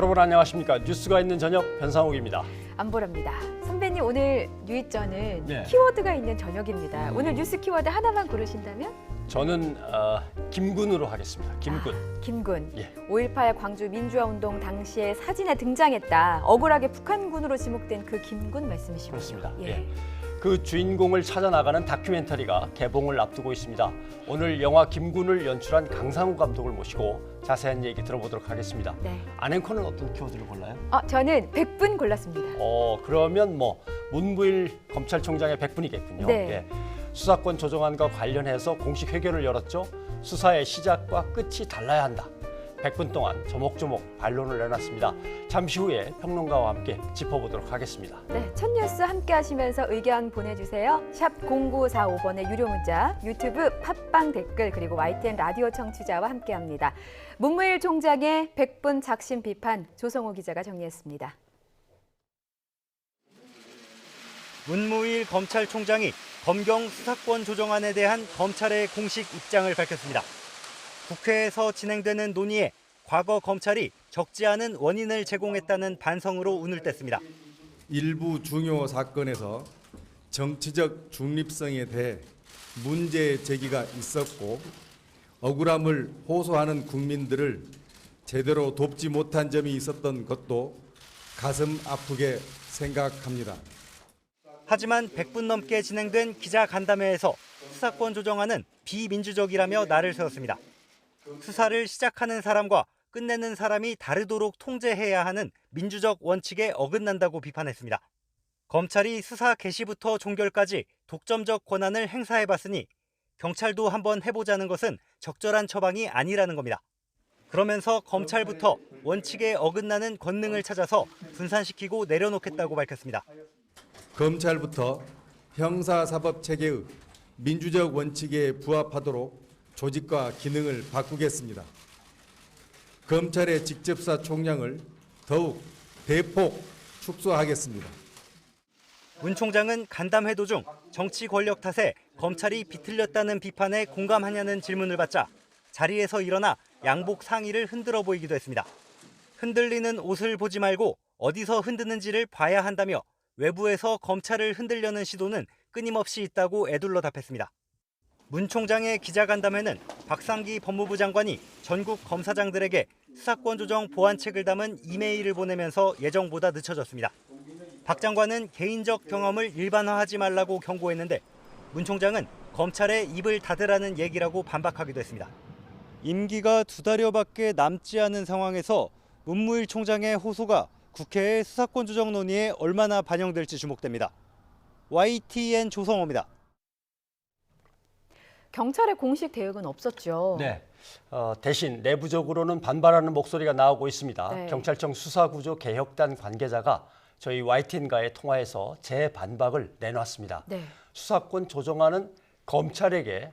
여러분 안녕하십니까? 뉴스가 있는 저녁 변상욱입니다. 안보랍니다. 선배님 오늘 뉴이전은 네. 키워드가 있는 저녁입니다. 오늘 뉴스 키워드 하나만 고르신다면? 저는 김군으로 하겠습니다. 김군. 김군. 예. 5.18 광주 민주화운동 당시에 사진에 등장했다. 억울하게 북한군으로 지목된 그 김군 말씀이시군요. 그렇습니다. 예. 예. 그 주인공을 찾아나가는 다큐멘터리가 개봉을 앞두고 있습니다. 오늘 영화 김군을 연출한 강상우 감독을 모시고 자세한 얘기 들어보도록 하겠습니다. 네. 안앵커는 어떤 키워드를 골라요? 저는 100분 골랐습니다. 그러면 문무일 검찰총장의 100분이겠군요. 네. 예. 수사권 조정안과 관련해서 공식 회견을 열었죠. 수사의 시작과 끝이 달라야 한다. 100분 동안 조목조목 반론을 내놨습니다. 잠시 후에 평론가와 함께 짚어보도록 하겠습니다. 네, 첫 뉴스 함께 하시면서 의견 보내주세요. 샵 0945번의 유료 문자, 유튜브 팟빵 댓글, 그리고 YTN 라디오 청취자와 함께합니다. 문무일 총장의 100분 작심 비판, 조성호 기자가 정리했습니다. 문무일 검찰총장이 검경 수사권 조정안에 대한 검찰의 공식 입장을 밝혔습니다. 국회에서 진행되는 논의에 과거 검찰이 적지 않은 원인을 제공했다는 반성으로 운을 뗐습니다. 일부 중요 사건에서 정치적 중립성에 대해 문제 제기가 있었고 억울함을 호소하는 국민들을 제대로 돕지 못한 점이 있었던 것도 가슴 아프게 생각합니다. 하지만 100분 넘게 진행된 기자간담회에서 수사권 조정안은 비민주적이라며 날을 세웠습니다. 수사를 시작하는 사람과 끝내는 사람이 다르도록 통제해야 하는 민주적 원칙에 어긋난다고 비판했습니다. 검찰이 수사 개시부터 종결까지 독점적 권한을 행사해봤으니 경찰도 한번 해보자는 것은 적절한 처방이 아니라는 겁니다. 그러면서 검찰부터 원칙에 어긋나는 권능을 찾아서 분산시키고 내려놓겠다고 밝혔습니다. 검찰부터 형사사법체계의 민주적 원칙에 부합하도록 조직과 기능을 바꾸겠습니다. 검찰의 직접사 총량을 더욱 대폭 축소하겠습니다. 문 총장은 간담회 도중 정치 권력 탓에 검찰이 비틀렸다는 비판에 공감하냐는 질문을 받자 자리에서 일어나 양복 상의를 흔들어 보이기도 했습니다. 흔들리는 옷을 보지 말고 어디서 흔드는지를 봐야 한다며 외부에서 검찰을 흔들려는 시도는 끊임없이 있다고 애둘러 답했습니다. 문 총장의 기자간담회는 박상기 법무부 장관이 전국 검사장들에게 수사권 조정 보완책을 담은 이메일을 보내면서 예정보다 늦춰졌습니다. 박 장관은 개인적 경험을 일반화하지 말라고 경고했는데 문 총장은 검찰에 입을 닫으라는 얘기라고 반박하기도 했습니다. 임기가 2달여밖에 남지 않은 상황에서 문무일 총장의 호소가 국회의 수사권 조정 논의에 얼마나 반영될지 주목됩니다. YTN 조성호입니다. 경찰의 공식 대응은 없었죠. 네. 대신 내부적으로는 반발하는 목소리가 나오고 있습니다. 네. 경찰청 수사구조 개혁단 관계자가 저희 YTN과의 통화에서 재반박을 내놨습니다. 네. 수사권 조정안은 경찰에게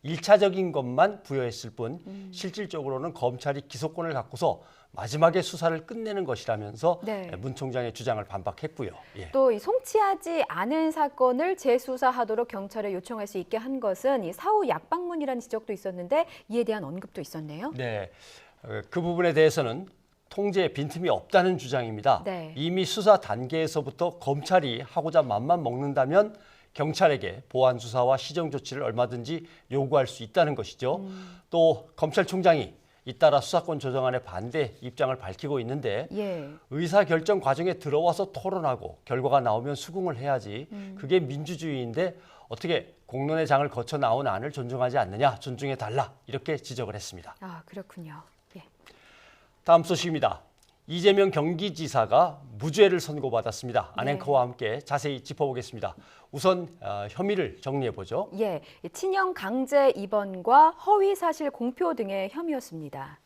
1차적인 것만 부여했을 뿐 실질적으로는 검찰이 기소권을 갖고서 마지막에 수사를 끝내는 것이라면서 네. 문 총장의 주장을 반박했고요. 예. 또 이 송치하지 않은 사건을 재수사하도록 경찰에 요청할 수 있게 한 것은 이 사후 약방문이라는 지적도 있었는데 이에 대한 언급도 있었네요. 네, 그 부분에 대해서는 통제에 빈틈이 없다는 주장입니다. 네. 이미 수사 단계에서부터 검찰이 하고자 맘만 먹는다면 경찰에게 보안 수사와 시정 조치를 얼마든지 요구할 수 있다는 것이죠. 또 검찰총장이 잇따라 수사권 조정안에 반대 입장을 밝히고 있는데 예. 의사결정 과정에 들어와서 토론하고 결과가 나오면 수긍을 해야지 그게 민주주의인데 어떻게 공론의 장을 거쳐 나온 안을 존중하지 않느냐, 존중해달라 이렇게 지적을 했습니다. 그렇군요. 예. 다음 소식입니다. 이재명 경기지사가 무죄를 선고받았습니다. 안앵커와 함께 자세히 짚어보겠습니다. 우선 혐의를 정리해보죠. 예, 친형 강제 입원과 허위 사실 공표 등의 혐의였습니다.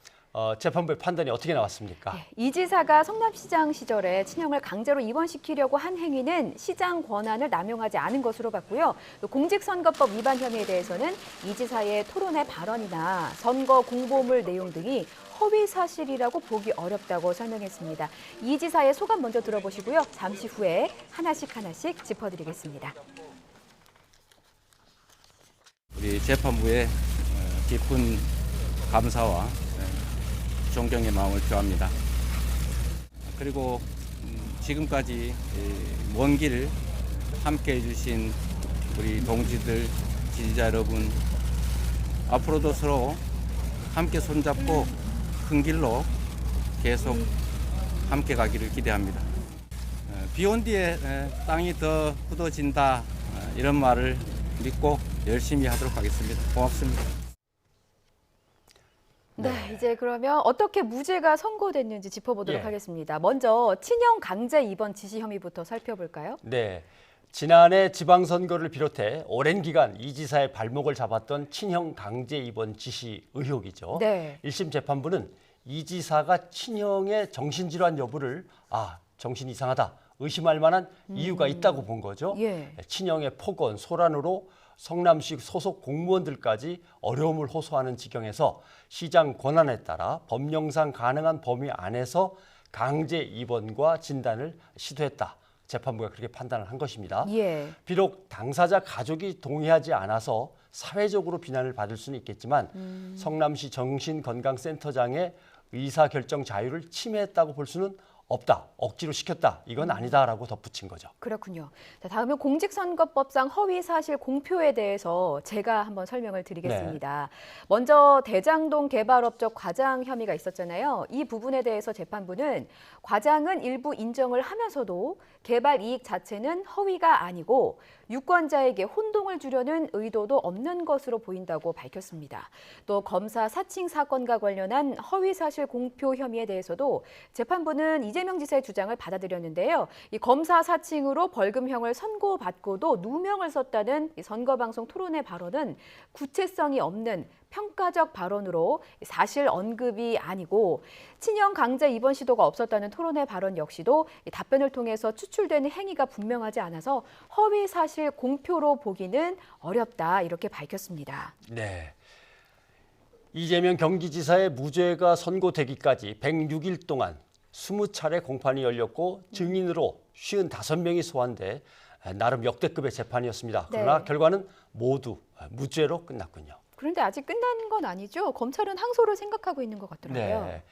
재판부의 판단이 어떻게 나왔습니까? 이 지사가 성남시장 시절에 친형을 강제로 입원시키려고 한 행위는 시장 권한을 남용하지 않은 것으로 봤고요. 또 공직선거법 위반 혐의에 대해서는 이 지사의 토론회 발언이나 선거 공보물 내용 등이 허위 사실이라고 보기 어렵다고 설명했습니다. 이 지사의 소감 먼저 들어보시고요. 잠시 후에 하나씩 짚어드리겠습니다. 우리 재판부의 깊은 감사와 존경의 마음을 표합니다. 그리고 지금까지 먼 길 함께 해주신 우리 동지들, 지지자 여러분, 앞으로도 서로 함께 손잡고 큰 길로 계속 함께 가기를 기대합니다. 비 온 뒤에 땅이 더 굳어진다, 이런 말을 믿고 열심히 하도록 하겠습니다. 고맙습니다. 네, 이제 그러면 어떻게 무죄가 선고됐는지 짚어보도록 예. 하겠습니다. 먼저 친형 강제 입원 지시 혐의부터 살펴볼까요? 네. 지난해 지방선거를 비롯해 오랜 기간 이 지사의 발목을 잡았던 친형 강제 입원 지시 의혹이죠. 네. 1심 재판부는 이 지사가 친형의 정신질환 여부를 정신이 이상하다, 의심할 만한 이유가 있다고 본 거죠. 예. 친형의 폭언, 소란으로 성남시 소속 공무원들까지 어려움을 호소하는 지경에서 시장 권한에 따라 법령상 가능한 범위 안에서 강제 입원과 진단을 시도했다. 재판부가 그렇게 판단을 한 것입니다. 예. 비록 당사자 가족이 동의하지 않아서 사회적으로 비난을 받을 수는 있겠지만 성남시 정신건강센터장의 의사결정 자유를 침해했다고 볼 수는 없다, 억지로 시켰다, 이건 아니다라고 덧붙인 거죠. 그렇군요. 자, 다음은 공직선거법상 허위사실 공표에 대해서 제가 한번 설명을 드리겠습니다. 먼저 대장동 개발업적 과장 혐의가 있었잖아요. 이 부분에 대해서 재판부는 과장은 일부 인정을 하면서도 개발 이익 자체는 허위가 아니고 유권자에게 혼동을 주려는 의도도 없는 것으로 보인다고 밝혔습니다. 또 검사 사칭 사건과 관련한 허위사실 공표 혐의에 대해서도 재판부는 이재명 지사의 주장을 받아들였는데요. 이 검사 사칭으로 벌금형을 선고받고도 누명을 썼다는 이 선거방송 토론회 발언은 구체성이 없는 평가적 발언으로 사실 언급이 아니고 친형 강제 입원 시도가 없었다는 토론회 발언 역시도 답변을 통해서 추출되는 행위가 분명하지 않아서 허위 사실 공표로 보기는 어렵다, 이렇게 밝혔습니다. 네. 이재명 경기지사의 무죄가 선고되기까지 106일 동안 20차례 공판이 열렸고 증인으로 55명이 소환돼 나름 역대급의 재판이었습니다. 그러나 네. 결과는 모두 무죄로 끝났군요. 그런데 아직 끝난 건 아니죠. 검찰은 항소를 생각하고 있는 것 같더라고요. 네.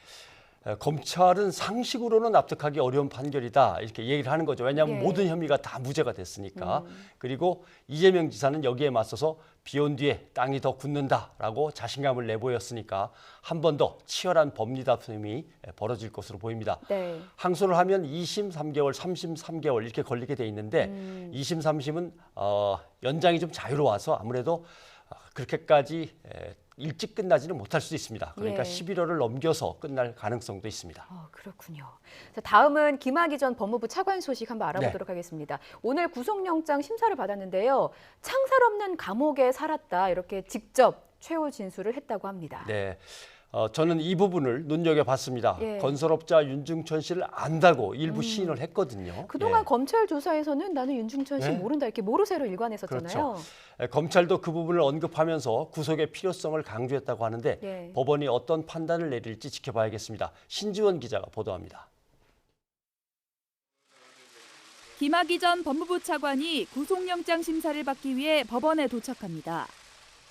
검찰은 상식으로는 납득하기 어려운 판결이다, 이렇게 얘기를 하는 거죠. 왜냐하면 예. 모든 혐의가 다 무죄가 됐으니까. 그리고 이재명 지사는 여기에 맞서서 비 온 뒤에 땅이 더 굳는다라고 자신감을 내보였으니까 한 번 더 치열한 법리 다툼이 벌어질 것으로 보입니다. 네. 항소를 하면 2심 3개월, 3심 3개월 이렇게 걸리게 돼 있는데 2심, 3심은 연장이 좀 자유로워서 아무래도 그렇게까지 일찍 끝나지는 못할 수도 있습니다. 그러니까 예. 11월을 넘겨서 끝날 가능성도 있습니다. 그렇군요. 자, 다음은 김학의 전 법무부 차관 소식 한번 알아보도록 네. 하겠습니다. 오늘 구속영장 심사를 받았는데요. 창살 없는 감옥에 살았다, 이렇게 직접 최후 진술을 했다고 합니다. 네. 저는 이 부분을 눈여겨봤습니다. 예. 건설업자 윤중천 씨를 안다고 일부 시인을 했거든요. 그동안 예. 검찰 조사에서는 나는 윤중천 씨 네. 모른다, 이렇게 모르쇠로 일관했었잖아요. 그렇죠. 검찰도 그 부분을 언급하면서 구속의 필요성을 강조했다고 하는데 네. 법원이 어떤 판단을 내릴지 지켜봐야겠습니다. 신지원 기자가 보도합니다. 김학의 전 법무부 차관이 구속영장 심사를 받기 위해 법원에 도착합니다.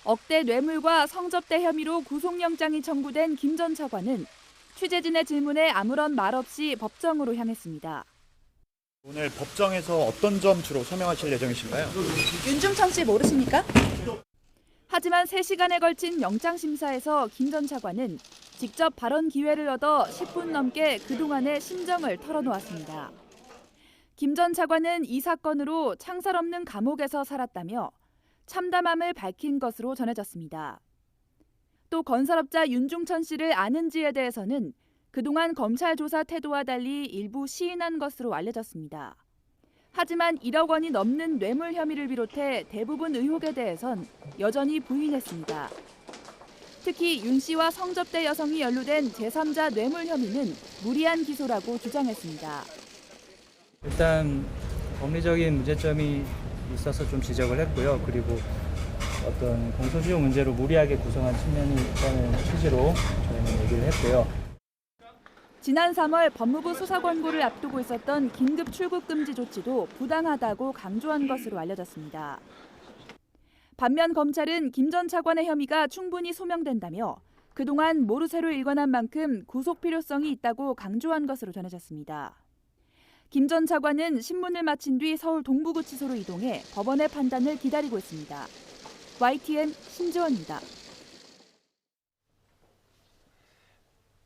억대 뇌물과 성접대 혐의로 구속영장이 청구된 김 전 차관은 취재진의 질문에 아무런 말 없이 법정으로 향했습니다. 오늘 법정에서 어떤 점 주로 설명하실 예정이신가요? 윤중천 씨 모르십니까? 하지만 3시간에 걸친 영장심사에서 김 전 차관은 직접 발언 기회를 얻어 10분 넘게 그동안의 심정을 털어놓았습니다. 김 전 차관은 이 사건으로 창살 없는 감옥에서 살았다며 참담함을 밝힌 것으로 전해졌습니다. 또 건설업자 윤중천 씨를 아는지에 대해서는 그동안 검찰 조사 태도와 달리 일부 시인한 것으로 알려졌습니다. 하지만 1억 원이 넘는 뇌물 혐의를 비롯해 대부분 의혹에 대해선 여전히 부인했습니다. 특히 윤 씨와 성접대 여성이 연루된 제3자 뇌물 혐의는 무리한 기소라고 주장했습니다. 일단 법리적인 문제점이 있어서 좀 지적을 했고요. 그리고 어떤 공소시효 문제로 무리하게 구성한 측면이 있다는 취지로 저희는 얘기를 했고요. 지난 3월 법무부 수사 권고를 앞두고 있었던 긴급 출국 금지 조치도 부당하다고 강조한 것으로 알려졌습니다. 반면 검찰은 김 전 차관의 혐의가 충분히 소명된다며 그동안 모르쇠로 일관한 만큼 구속 필요성이 있다고 강조한 것으로 전해졌습니다. 김 전 차관은 신문을 마친 뒤 서울 동부구치소로 이동해 법원의 판단을 기다리고 있습니다. YTN 신지원입니다.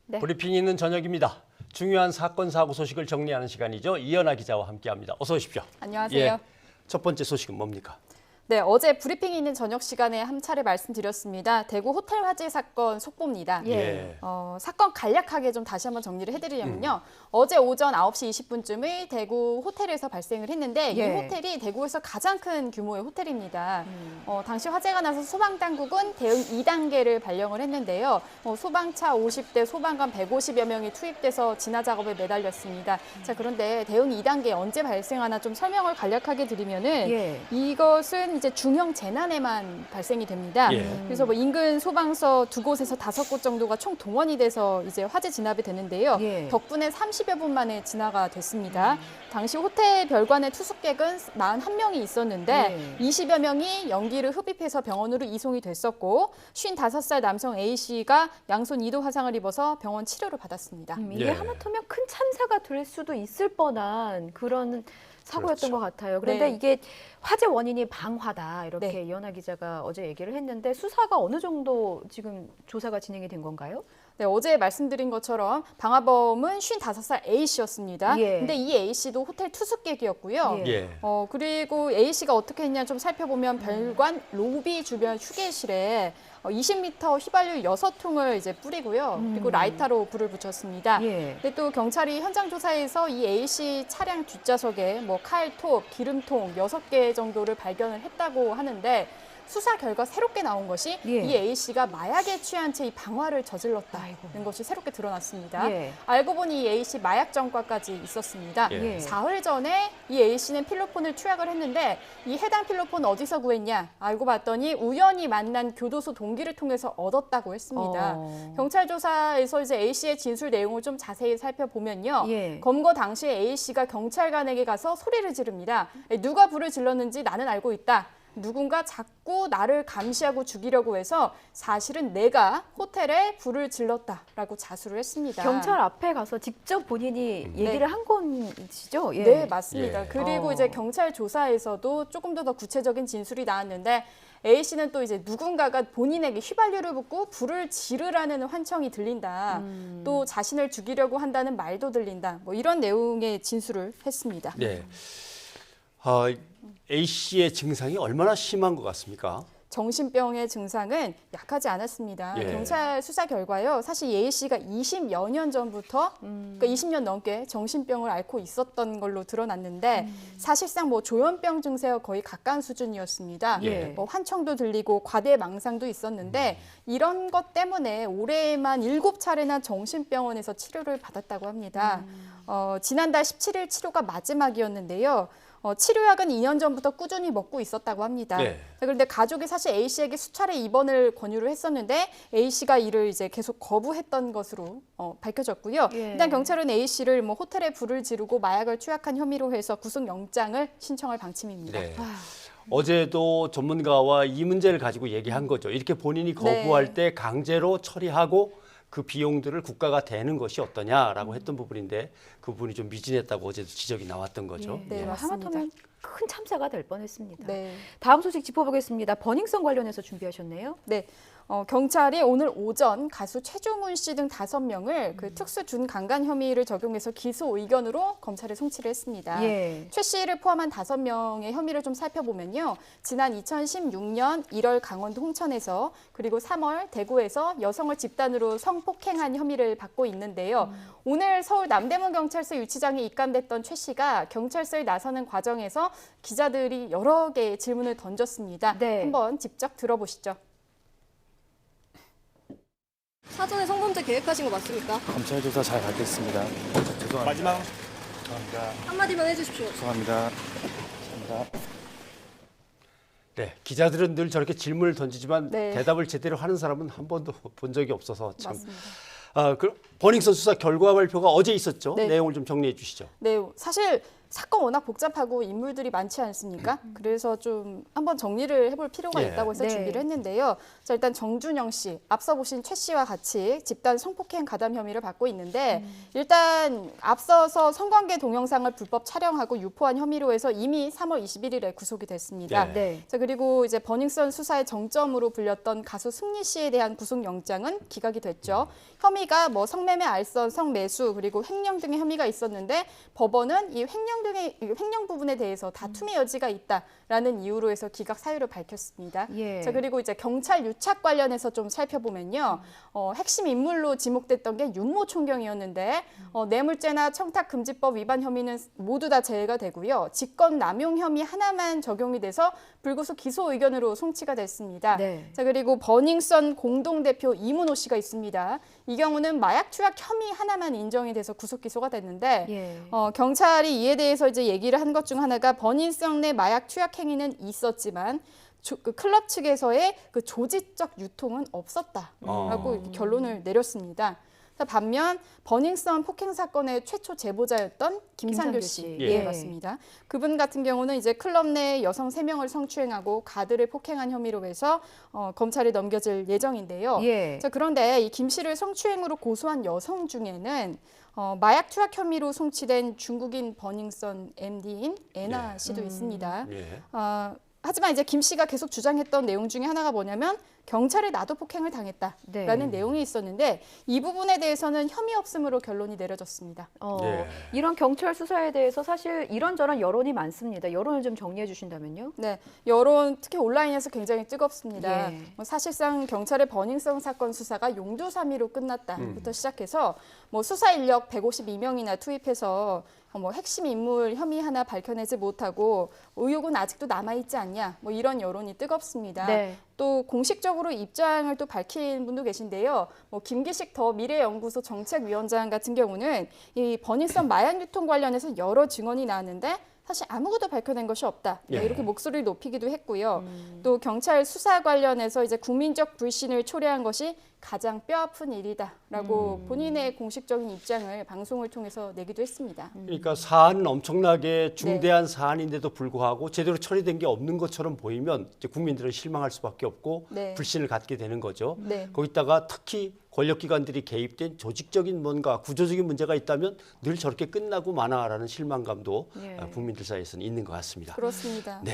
네. 브리핑이 있는 저녁입니다. 중요한 사건 사고 소식을 정리하는 시간이죠. 이연아 기자와 함께합니다. 어서 오십시오. 안녕하세요. 예, 첫 번째 소식은 뭡니까? 네, 어제 브리핑이 있는 저녁 시간에 한 차례 말씀드렸습니다. 대구 호텔 화재 사건 속보입니다. 예. 사건 간략하게 좀 다시 한번 정리를 해드리려면요. 어제 오전 9시 20분쯤에 대구 호텔에서 발생을 했는데 예. 이 호텔이 대구에서 가장 큰 규모의 호텔입니다. 당시 화재가 나서 소방당국은 대응 2단계를 발령을 했는데요. 소방차 50대, 소방관 150여 명이 투입돼서 진화 작업에 매달렸습니다. 자, 그런데 대응 2단계 언제 발생하나 좀 설명을 간략하게 드리면은 예. 이것은 이제 중형 재난에만 발생이 됩니다. 예. 그래서 뭐 인근 소방서 2곳에서 5곳 정도가 총 동원이 돼서 이제 화재 진압이 되는데요. 예. 덕분에 30여 분 만에 진화가 됐습니다. 당시 호텔 별관의 투숙객은 41명이 있었는데 20여 명이 연기를 흡입해서 병원으로 이송이 됐었고 55살 남성 A씨가 양손 2도 화상을 입어서 병원 치료를 받았습니다. 이게 예. 하마터면 큰 참사가 될 수도 있을 뻔한 그런 사고였던 그렇죠. 것 같아요. 그런데 네. 이게 화재 원인이 방화다 이렇게 네. 이연아 기자가 어제 얘기를 했는데 수사가 어느 정도 지금 조사가 진행이 된 건가요? 네, 어제 말씀드린 것처럼 방화범은 55살 A씨였습니다. 예. 근데 이 A씨도 호텔 투숙객이었고요. 예. 예. 그리고 A씨가 어떻게 했냐 좀 살펴보면 별관 로비 주변 휴게실에 20m 휘발유 6통을 이제 뿌리고요. 그리고 라이터로 불을 붙였습니다. 예. 근데 또 경찰이 현장 조사에서 이 A씨 차량 뒷좌석에 뭐 칼톱, 기름통 6개 정도를 발견을 했다고 하는데 수사 결과 새롭게 나온 것이 예. 이 A씨가 마약에 취한 채 이 방화를 저질렀다는 것이 새롭게 드러났습니다. 예. 알고 보니 이 A씨 마약 전과까지 있었습니다. 예. 사흘 전에 이 A씨는 필로폰을 투약을 했는데 이 해당 필로폰 어디서 구했냐? 알고 봤더니 우연히 만난 교도소 동기를 통해서 얻었다고 했습니다. 경찰 조사에서 이제 A씨의 진술 내용을 좀 자세히 살펴보면요. 예. 검거 당시에 A씨가 경찰관에게 가서 소리를 지릅니다. 누가 불을 질렀는지 나는 알고 있다. 누군가 자꾸 나를 감시하고 죽이려고 해서 사실은 내가 호텔에 불을 질렀다라고 자수를 했습니다. 경찰 앞에 가서 직접 본인이 얘기를 한 것이죠? 예. 네, 맞습니다. 예. 그리고 이제 경찰 조사에서도 조금 더 구체적인 진술이 나왔는데 A씨는 또 이제 누군가가 본인에게 휘발유를 붓고 불을 지르라는 환청이 들린다. 또 자신을 죽이려고 한다는 말도 들린다. 뭐 이런 내용의 진술을 했습니다. 네. A 씨의 증상이 얼마나 심한 것 같습니까? 정신병의 증상은 약하지 않았습니다. 예. 경찰 수사 결과요. 사실 A 씨가 20여 년 전부터 그러니까 20년 넘게 정신병을 앓고 있었던 걸로 드러났는데 사실상 뭐 조현병 증세와 거의 가까운 수준이었습니다. 예. 뭐 환청도 들리고 과대망상도 있었는데 이런 것 때문에 올해에만 7차례나 정신병원에서 치료를 받았다고 합니다. 지난달 17일 치료가 마지막이었는데요. 치료약은 2년 전부터 꾸준히 먹고 있었다고 합니다. 네. 그런데 가족이 사실 A 씨에게 수차례 입원을 권유를 했었는데 A 씨가 이를 이제 계속 거부했던 것으로 밝혀졌고요. 예. 일단 경찰은 A 씨를 뭐 호텔에 불을 지르고 마약을 투약한 혐의로 해서 구속영장을 신청할 방침입니다. 네. 어제도 전문가와 이 문제를 가지고 얘기한 거죠. 이렇게 본인이 거부할 때 강제로 처리하고 그 비용들을 국가가 대는 것이 어떠냐라고 했던 부분인데 그 부분이 좀 미진했다고 어제도 지적이 나왔던 거죠. 네, 예. 맞습니다. 하마터면 큰 참사가 될 뻔했습니다. 네. 다음 소식 짚어보겠습니다. 버닝썬 관련해서 준비하셨네요. 네. 경찰이 오늘 오전 가수 최종훈 씨 등 5명을 그 특수 준강간 혐의를 적용해서 기소 의견으로 검찰에 송치를 했습니다. 예. 최 씨를 포함한 5명의 혐의를 좀 살펴보면요. 지난 2016년 1월 강원도 홍천에서 그리고 3월 대구에서 여성을 집단으로 성폭행한 혐의를 받고 있는데요. 오늘 서울 남대문 경찰서 유치장에 입감됐던 최 씨가 경찰서에 나서는 과정에서 기자들이 여러 개의 질문을 던졌습니다. 네. 한번 직접 들어보시죠. 사전에 성범죄 계획하신 거 맞습니까? 검찰 조사 잘 받겠습니다. 죄송합니다. 마지막 죄송합니다. 한마디만 해주십시오. 죄송합니다. 네, 기자들은 늘 저렇게 질문을 던지지만 네. 대답을 제대로 하는 사람은 한 번도 본 적이 없어서 참. 맞습니다. 버닝썬 수사 결과 발표가 어제 있었죠. 네. 내용을 좀 정리해 주시죠. 네, 사실 사건 워낙 복잡하고 인물들이 많지 않습니까? 그래서 좀 한번 정리를 해볼 필요가 예. 있다고 해서 네. 준비를 했는데요. 자, 일단 정준영 씨, 앞서 보신 최 씨와 같이 집단 성폭행 가담 혐의를 받고 있는데 일단 앞서서 성관계 동영상을 불법 촬영하고 유포한 혐의로 해서 이미 3월 21일에 구속이 됐습니다. 네. 네. 자, 그리고 이제 버닝썬 수사의 정점으로 불렸던 가수 승리 씨에 대한 구속영장은 기각이 됐죠. 혐의가 뭐 성매매, 알선, 성매수 그리고 횡령 등의 혐의가 있었는데 법원은 이 횡령 부분에 대해서 다툼의 여지가 있다라는 이유로 해서 기각 사유를 밝혔습니다. 예. 자, 그리고 이제 경찰 유착 관련해서 좀 살펴보면요. 핵심 인물로 지목됐던 게 윤모 총경이었는데 뇌물죄나 청탁금지법 위반 혐의는 모두 다 제외가 되고요. 직권 남용 혐의 하나만 적용이 돼서 불구속 기소 의견으로 송치가 됐습니다. 네. 자, 그리고 버닝썬 공동대표 이문호 씨가 있습니다. 이 경우는 마약 투약 혐의 하나만 인정이 돼서 구속 기소가 됐는데 예. 경찰이 이에 대해서 이제 얘기를 한 것 중 하나가 버닝썬 내 마약 투약 행위는 있었지만 그 클럽 측에서의 그 조직적 유통은 없었다라고 이렇게 결론을 내렸습니다. 자, 반면 버닝썬 폭행 사건의 최초 제보자였던 김상규 씨, 예. 예, 맞습니다. 그분 같은 경우는 이제 클럽 내 여성 3명을 성추행하고 가드를 폭행한 혐의로 해서 검찰에 넘겨질 예정인데요. 예. 자, 그런데 이 김 씨를 성추행으로 고소한 여성 중에는 마약 투약 혐의로 송치된 중국인 버닝썬 MD인 애나 씨도 있습니다. 예. 하지만 이제 김 씨가 계속 주장했던 내용 중에 하나가 뭐냐면 경찰에 나도 폭행을 당했다라는 네. 내용이 있었는데 이 부분에 대해서는 혐의 없음으로 결론이 내려졌습니다. 예. 이런 경찰 수사에 대해서 사실 이런저런 여론이 많습니다. 여론을 좀 정리해 주신다면요. 네, 여론 특히 온라인에서 굉장히 뜨겁습니다. 예. 사실상 경찰의 버닝썬 사건 수사가 용두사미로 끝났다부터 시작해서 수사 인력 152명이나 투입해서 핵심 인물 혐의 하나 밝혀내지 못하고 의혹은 아직도 남아있지 않냐 이런 여론이 뜨겁습니다. 네. 또 공식적으로 입장을 또 밝힌 분도 계신데요. 김기식 더 미래연구소 정책위원장 같은 경우는 이 버닝썬 마약 유통 관련해서 여러 증언이 나왔는데 사실 아무것도 밝혀낸 것이 없다. 예. 이렇게 목소리를 높이기도 했고요. 또 경찰 수사 관련해서 이제 국민적 불신을 초래한 것이 가장 뼈아픈 일이다라고 본인의 공식적인 입장을 방송을 통해서 내기도 했습니다. 그러니까 사안은 엄청나게 중대한 사안인데도 불구하고 제대로 처리된 게 없는 것처럼 보이면 이제 국민들은 실망할 수밖에 없고 네. 불신을 갖게 되는 거죠. 네. 거기다가 특히 권력기관들이 개입된 조직적인 뭔가 구조적인 문제가 있다면 늘 저렇게 끝나고 마나라는 실망감도 예. 국민들 사이에서는 있는 것 같습니다. 그렇습니다. 네,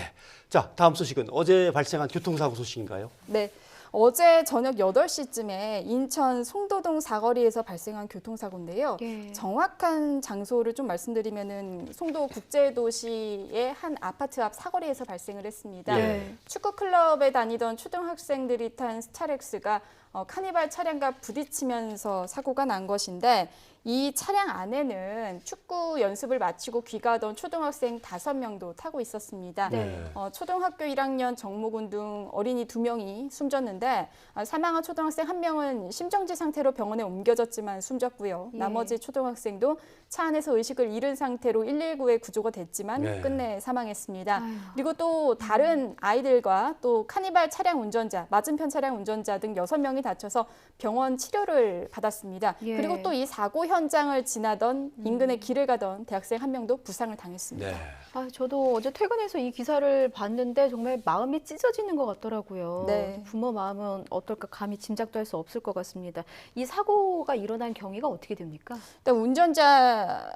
자 다음 소식은 어제 발생한 교통사고 소식인가요? 네. 어제 저녁 8시쯤에 인천 송도동 사거리에서 발생한 교통사고인데요. 예. 정확한 장소를 좀 말씀드리면은 송도 국제도시의 한 아파트 앞 사거리에서 발생을 했습니다. 네. 축구 클럽에 다니던 초등학생들이 탄 스타렉스가 카니발 차량과 부딪히면서 사고가 난 것인데 이 차량 안에는 축구 연습을 마치고 귀가하던 초등학생 5명도 타고 있었습니다. 네. 초등학교 1학년 정모군 등 어린이 2명이 숨졌는데 사망한 초등학생 1명은 심정지 상태로 병원에 옮겨졌지만 숨졌고요. 예. 나머지 초등학생도 차 안에서 의식을 잃은 상태로 119에 구조가 됐지만 네. 끝내 사망했습니다. 아유. 그리고 또 다른 아이들과 또 카니발 차량 운전자, 맞은편 차량 운전자 등 6명이 다쳐서 병원 치료를 받았습니다. 예. 그리고 또 이 사고 현장을 지나던 인근의 길을 가던 대학생 1명도 부상을 당했습니다. 네. 저도 어제 퇴근해서 이 기사를 봤는데 정말 마음이 찢어지는 것 같더라고요. 네. 부모 마음은 어떨까 감히 짐작도 할 수 없을 것 같습니다. 이 사고가 일어난 경위가 어떻게 됩니까? 일단 운전자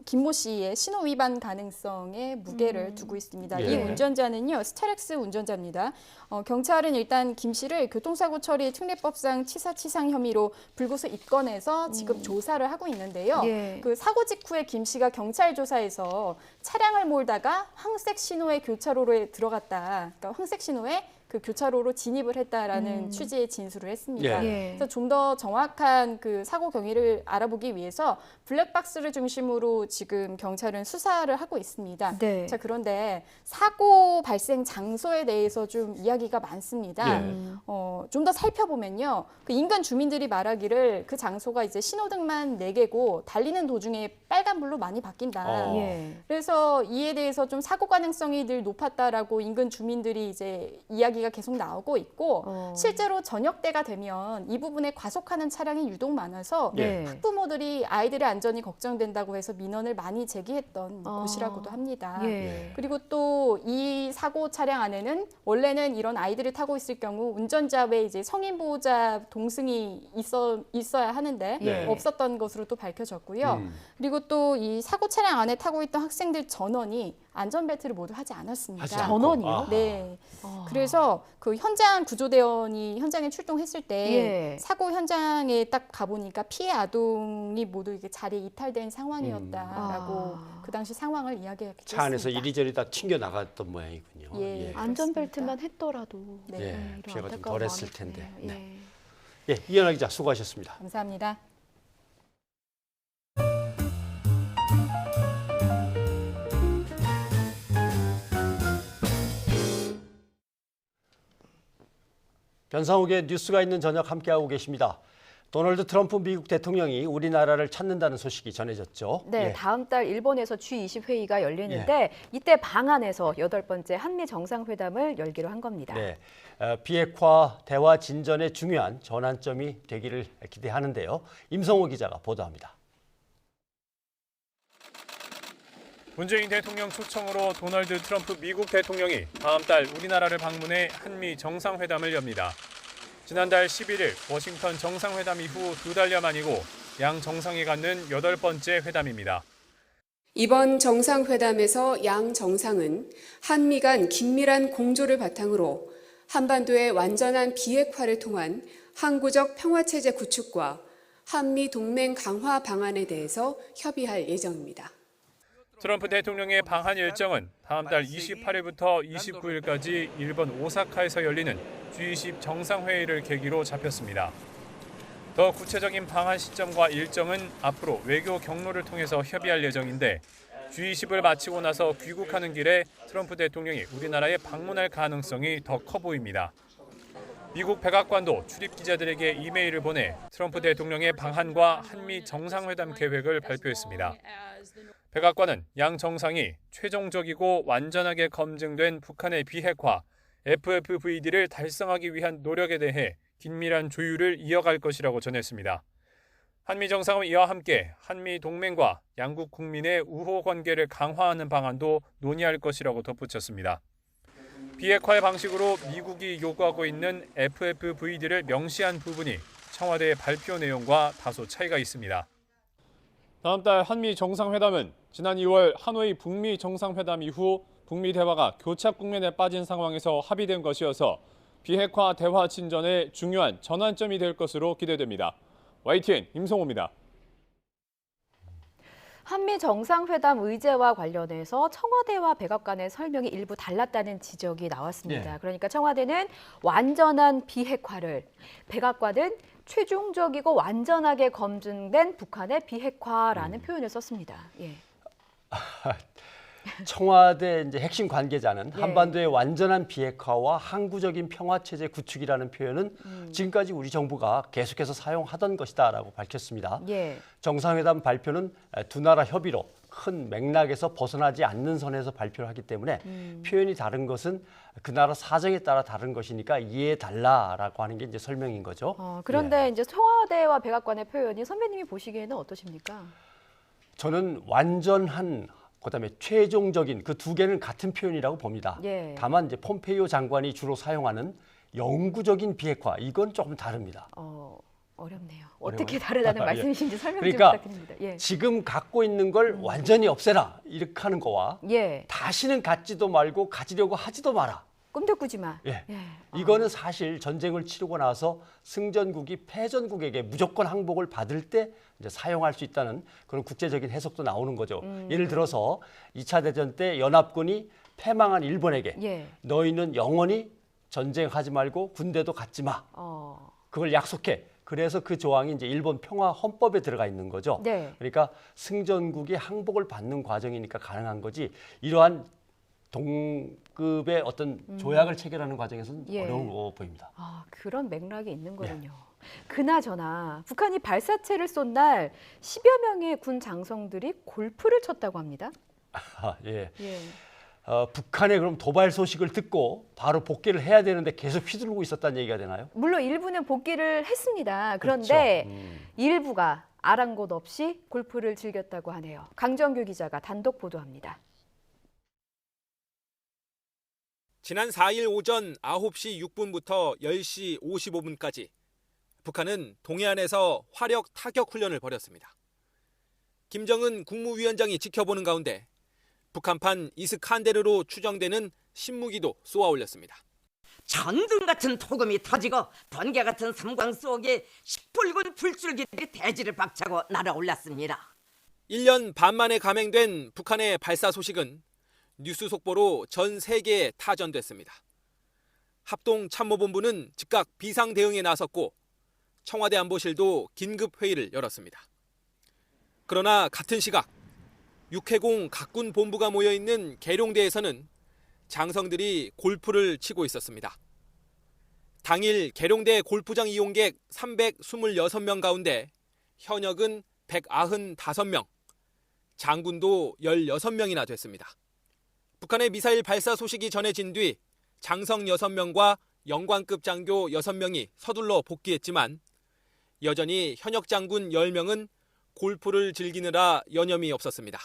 김모 씨의 신호 위반 가능성에 무게를 두고 있습니다. 예. 이 운전자는요 스타렉스 운전자입니다. 경찰은 일단 김 씨를 교통사고 처리 특례법상 치사치상 혐의로 불구속 입건해서 지금 조사를 하고 있는데요. 예. 그 사고 직후에 김 씨가 경찰 조사에서 차량을 몰다가 황색 신호의 교차로에 들어갔다. 그러니까 황색 신호에 그 교차로로 진입을 했다라는 취지의 진술을 했습니다. 예. 그래서 좀 더 정확한 그 사고 경위를 알아보기 위해서 블랙박스를 중심으로 지금 경찰은 수사를 하고 있습니다. 네. 자, 그런데 사고 발생 장소에 대해서 좀 이야기가 많습니다. 예. 좀 더 살펴보면요. 그 인근 주민들이 말하기를 그 장소가 이제 신호등만 4개고 달리는 도중에 빨간불로 많이 바뀐다. 예. 그래서 이에 대해서 좀 사고 가능성이 늘 높았다라고 인근 주민들이 이제 이야기가 이야기가 계속 나오고 있고 실제로 저녁 때가 되면 이 부분에 과속하는 차량이 유독 많아서 네. 학부모들이 아이들의 안전이 걱정된다고 해서 민원을 많이 제기했던 곳이라고도 합니다. 예. 그리고 또 이 사고 차량 안에는 원래는 이런 아이들을 타고 있을 경우 운전자 외에 이제 성인 보호자 동승이 있어야 하는데 네. 없었던 것으로 또 밝혀졌고요. 그리고 또 이 사고 차량 안에 타고 있던 학생들 전원이 안전벨트를 모두 하지 않았습니다. 하지 않고. 전원이요? 네. 그래서 그 현장 구조대원이 현장에 출동했을 때 예. 사고 현장에 딱 가보니까 피해 아동이 모두 이게 자리에 이탈된 상황이었다라고 그 당시 상황을 이야기했습니다. 차 안에서 이리저리 다 튕겨 나갔던 모양이군요. 예. 안전벨트만 했더라도 네. 예, 이런 피해가 좀 안타까운 덜했을 마음이 텐데. 드네요. 네. 예, 이현아 기자 수고하셨습니다. 감사합니다. 변상욱의 뉴스가 있는 저녁 함께하고 계십니다. 도널드 트럼프 미국 대통령이 우리나라를 찾는다는 소식이 전해졌죠. 네, 예. 다음 달 일본에서 G20 회의가 열리는데 이때 방한에서 8번째 한미 정상회담을 열기로 한 겁니다. 네, 비핵화 대화 진전의 중요한 전환점이 되기를 기대하는데요. 임성호 기자가 보도합니다. 문재인 대통령 초청으로 도널드 트럼프 미국 대통령이 다음 달 우리나라를 방문해 한미 정상회담을 엽니다. 지난달 11일 워싱턴 정상회담 이후 2달여 만이고 양 정상이 갖는 8번째 회담입니다. 이번 정상회담에서 양 정상은 한미 간 긴밀한 공조를 바탕으로 한반도의 완전한 비핵화를 통한 항구적 평화체제 구축과 한미 동맹 강화 방안에 대해서 협의할 예정입니다. 트럼프 대통령의 방한 일정은 다음 달 28일부터 29일까지 일본 오사카에서 열리는 G20 정상회의를 계기로 잡혔습니다. 더 구체적인 방한 시점과 일정은 앞으로 외교 경로를 통해서 협의할 예정인데 G20을 마치고 나서 귀국하는 길에 트럼프 대통령이 우리나라에 방문할 가능성이 더 커 보입니다. 미국 백악관도 출입 기자들에게 이메일을 보내 트럼프 대통령의 방한과 한미 정상회담 계획을 발표했습니다. 백악관은 양 정상이 최종적이고 완전하게 검증된 북한의 비핵화, FFVD를 달성하기 위한 노력에 대해 긴밀한 조율을 이어갈 것이라고 전했습니다. 한미 정상은 이와 함께 한미 동맹과 양국 국민의 우호 관계를 강화하는 방안도 논의할 것이라고 덧붙였습니다. 비핵화의 방식으로 미국이 요구하고 있는 FFVD를 명시한 부분이 청와대의 발표 내용과 다소 차이가 있습니다. 다음 달 한미 정상회담은 지난 2월 하노이 북미 정상회담 이후 북미 대화가 교착 국면에 빠진 상황에서 합의된 것이어서 비핵화 대화 진전의 중요한 전환점이 될 것으로 기대됩니다. YTN 임성호입니다. 한미 정상회담 의제와 관련해서 청와대와 백악관의 설명이 일부 달랐다는 지적이 나왔습니다. 네. 그러니까 청와대는 완전한 비핵화를, 백악관은 최종적이고 완전하게 검증된 북한의 비핵화라는 표현을 썼습니다. 예. 청와대 이제 핵심 관계자는 예. 한반도의 완전한 비핵화와 항구적인 평화 체제 구축이라는 표현은 지금까지 우리 정부가 계속해서 사용하던 것이다라고 밝혔습니다. 예. 정상회담 발표는 두 나라 협의로 큰 맥락에서 벗어나지 않는 선에서 발표를 하기 때문에 표현이 다른 것은 그 나라 사정에 따라 다른 것이니까 이해해 달라라고 하는 게 이제 설명인 거죠. 그런데 이제 청와대와 백악관의 표현이 선배님이 보시기에는 어떠십니까? 저는 완전한 그다음에 최종적인 그 두 개는 같은 표현이라고 봅니다. 예. 다만 이제 폼페이오 장관이 주로 사용하는 영구적인 비핵화 이건 조금 다릅니다. 어렵네요. 어려워요? 어떻게 다르다는 예. 말씀이신지 설명 그러니까 좀 부탁드립니다. 예. 지금 갖고 있는 걸 완전히 없애라 이렇게 하는 거와 예. 다시는 갖지도 말고 가지려고 하지도 마라. 꿈도 꾸지 마. 예. 예. 이거는 사실 전쟁을 치르고 나서 승전국이 패전국에게 무조건 항복을 받을 때 이제 사용할 수 있다는 그런 국제적인 해석도 나오는 거죠. 예를 들어서 2차 대전 때 연합군이 패망한 일본에게 예. 너희는 영원히 전쟁하지 말고 군대도 갖지 마. 그걸 약속해. 그래서 그 조항이 이제 일본 평화 헌법에 들어가 있는 거죠. 네. 그러니까 승전국이 항복을 받는 과정이니까 가능한 거지. 이러한 동급의 어떤 조약을 체결하는 과정에서는 예. 어려운 거 보입니다. 그런 맥락이 있는 거군요. 그나저나 북한이 발사체를 쏜 날 10여 명의 군 장성들이 골프를 쳤다고 합니다. 예. 예. 북한의 그럼 도발 소식을 듣고 바로 복귀를 해야 되는데 계속 휘두르고 있었다는 얘기가 되나요? 물론 일부는 복귀를 했습니다. 그런데 일부가 아랑곳 없이 골프를 즐겼다고 하네요. 강정규 기자가 단독 보도합니다. 지난 4일 오전 9시 6분부터 10시 55분까지 북한은 동해안에서 화력 타격 훈련을 벌였습니다. 김정은 국무위원장이 지켜보는 가운데 북한판 이스칸데르로 추정되는 신무기도 쏘아 올렸습니다. 전등 같은 토금이 터지고 번개 같은 삼광 속에 시뻘건 불줄기들이 대지를 박차고 날아올랐습니다. 1년 반 만에 감행된 북한의 발사 소식은 뉴스 속보로 전 세계에 타전됐습니다. 합동참모본부는 즉각 비상 대응에 나섰고 청와대 안보실도 긴급 회의를 열었습니다. 그러나 같은 시각 육해공 각군 본부가 모여있는 계룡대에서는 장성들이 골프를 치고 있었습니다. 당일 계룡대 골프장 이용객 326명 가운데 현역은 195명, 장군도 16명이나 됐습니다. 북한의 미사일 발사 소식이 전해진 뒤 장성 6명과 영관급 장교 6명이 서둘러 복귀했지만 여전히 현역 장군 10명은 골프를 즐기느라 여념이 없었습니다.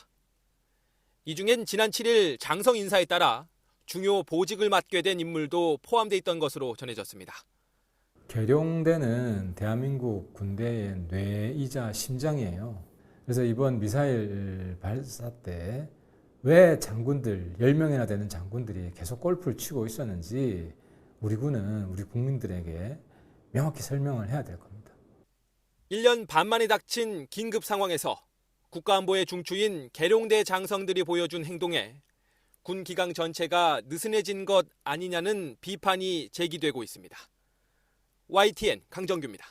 이 중엔 지난 7일 장성 인사에 따라 중요 보직을 맡게 된 인물도 포함되어 있던 것으로 전해졌습니다. 계룡대는 대한민국 군대의 뇌이자 심장이에요. 그래서 이번 미사일 발사 때 왜 장군들, 10명이나 되는 장군들이 계속 골프를 치고 있었는지 우리 군은 우리 국민들에게 명확히 설명을 해야 될 겁니다. 1년 반 만에 닥친 긴급 상황에서 국가안보의 중추인 계룡대 장성들이 보여준 행동에 군 기강 전체가 느슨해진 것 아니냐는 비판이 제기되고 있습니다. YTN 강정규입니다.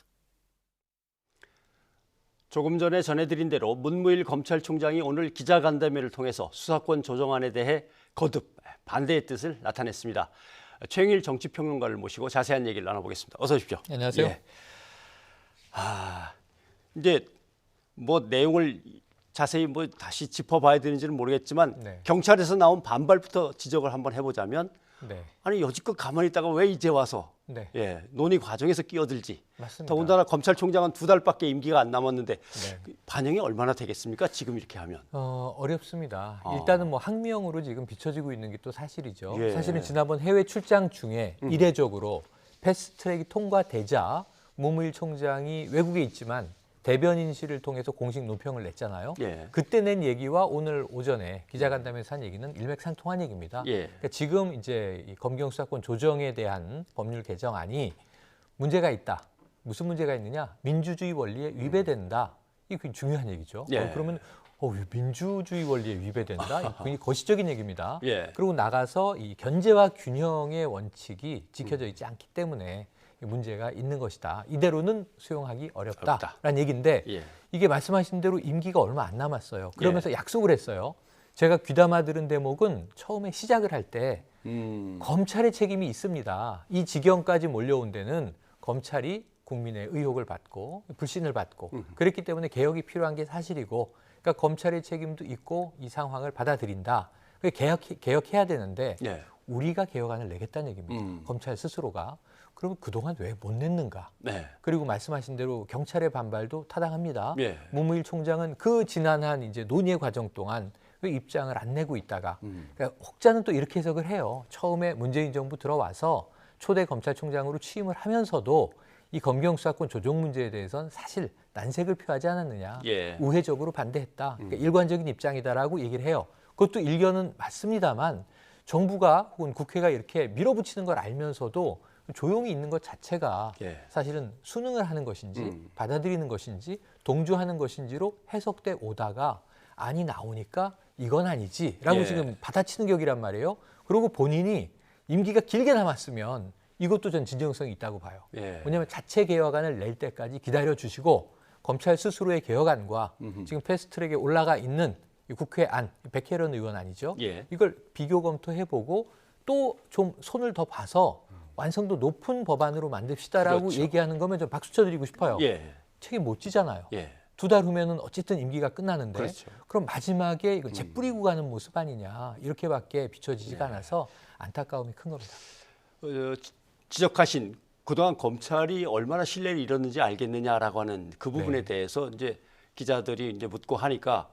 조금 전에 전해드린 대로 문무일 검찰총장이 오늘 기자간담회를 통해서 수사권 조정안에 대해 거듭 반대의 뜻을 나타냈습니다. 최영일 정치평론가를 모시고 자세한 얘기를 나눠보겠습니다. 어서 오십시오. 안녕하세요. 예. 이제 뭐 내용을 자세히 뭐 다시 짚어봐야 되는지는 모르겠지만 네. 경찰에서 나온 반발부터 지적을 한번 해보자면 네. 아니 여지껏 가만히 있다가 왜 이제 와서 네. 논의 과정에서 끼어들지. 맞습니다. 더군다나 검찰총장은 2달밖에 임기가 안 남았는데 반영이 얼마나 되겠습니까? 지금 이렇게 하면. 어렵습니다. 일단은 뭐 항명으로 지금 비춰지고 있는 게 또 사실이죠. 예. 사실은 지난번 해외 출장 중에 이례적으로 패스트트랙이 통과되자 문무일 총장이 외국에 있지만 대변인실을 통해서 공식 논평을 냈잖아요. 예. 그때 낸 얘기와 오늘 오전에 기자간담회에서 한 얘기는 일맥상통한 얘기입니다. 예. 그러니까 지금 이제 이 검경 수사권 조정에 대한 법률 개정안이 문제가 있다. 무슨 문제가 있느냐? 민주주의 원리에 위배된다. 이게 굉장히 중요한 얘기죠. 예. 그러면 왜 민주주의 원리에 위배된다? 굉장히 거시적인 얘기입니다. 예. 그리고 나가서 이 견제와 균형의 원칙이 지켜져 있지 않기 때문에 문제가 있는 것이다. 이대로는 수용하기 어렵다라는 얘기인데 예. 이게 말씀하신 대로 임기가 얼마 안 남았어요. 그러면서 약속을 했어요. 제가 귀담아 들은 대목은 처음에 시작을 할 때 검찰의 책임이 있습니다. 이 지경까지 몰려온 데는 검찰이 국민의 의혹을 받고 불신을 받고 그랬기 때문에 개혁이 필요한 게 사실이고 그러니까 검찰의 책임도 있고 이 상황을 받아들인다. 개혁해야 되는데 우리가 개혁안을 내겠다는 얘기입니다. 검찰 스스로가. 그러면 그동안 왜 못 냈는가? 네. 그리고 말씀하신 대로 경찰의 반발도 타당합니다. 예. 문무일 총장은 그 지난한 이제 논의의 과정 동안 왜 입장을 안 내고 있다가 그러니까 혹자는 또 이렇게 해석을 해요. 처음에 문재인 정부 들어와서 초대 검찰총장으로 취임을 하면서도 이 검경 수사권 조정 문제에 대해서는 사실 난색을 표하지 않았느냐. 예. 우회적으로 반대했다. 그러니까 일관적인 입장이다라고 얘기를 해요. 그것도 일견은 맞습니다만 정부가 혹은 국회가 이렇게 밀어붙이는 걸 알면서도 조용히 있는 것 자체가 사실은 수능을 하는 것인지 받아들이는 것인지 동조하는 것인지로 해석돼 오다가 아니 나오니까 이건 아니지라고 지금 받아치는 격이란 말이에요. 그리고 본인이 임기가 길게 남았으면 이것도 전 진정성이 있다고 봐요. 왜냐하면 자체 개혁안을 낼 때까지 기다려주시고 검찰 스스로의 개혁안과 지금 패스트트랙에 올라가 있는 이 국회안, 백혜련 의원 아니죠. 이걸 비교 검토해보고 또 좀 손을 더 봐서 완성도 높은 법안으로 만듭시다라고 그렇죠. 얘기하는 거면 좀 박수 쳐드리고 싶어요. 예. 책임 못 지잖아요. 예. 2달 후면은 어쨌든 임기가 끝나는데 그렇죠. 그럼 마지막에 이거 재뿌리고 가는 모습 아니냐 이렇게밖에 비춰지지가 네. 않아서 안타까움이 큰 겁니다. 지적하신 그동안 검찰이 얼마나 신뢰를 잃었는지 알겠느냐라고 하는 그 부분에 네. 대해서 이제 기자들이 이제 묻고 하니까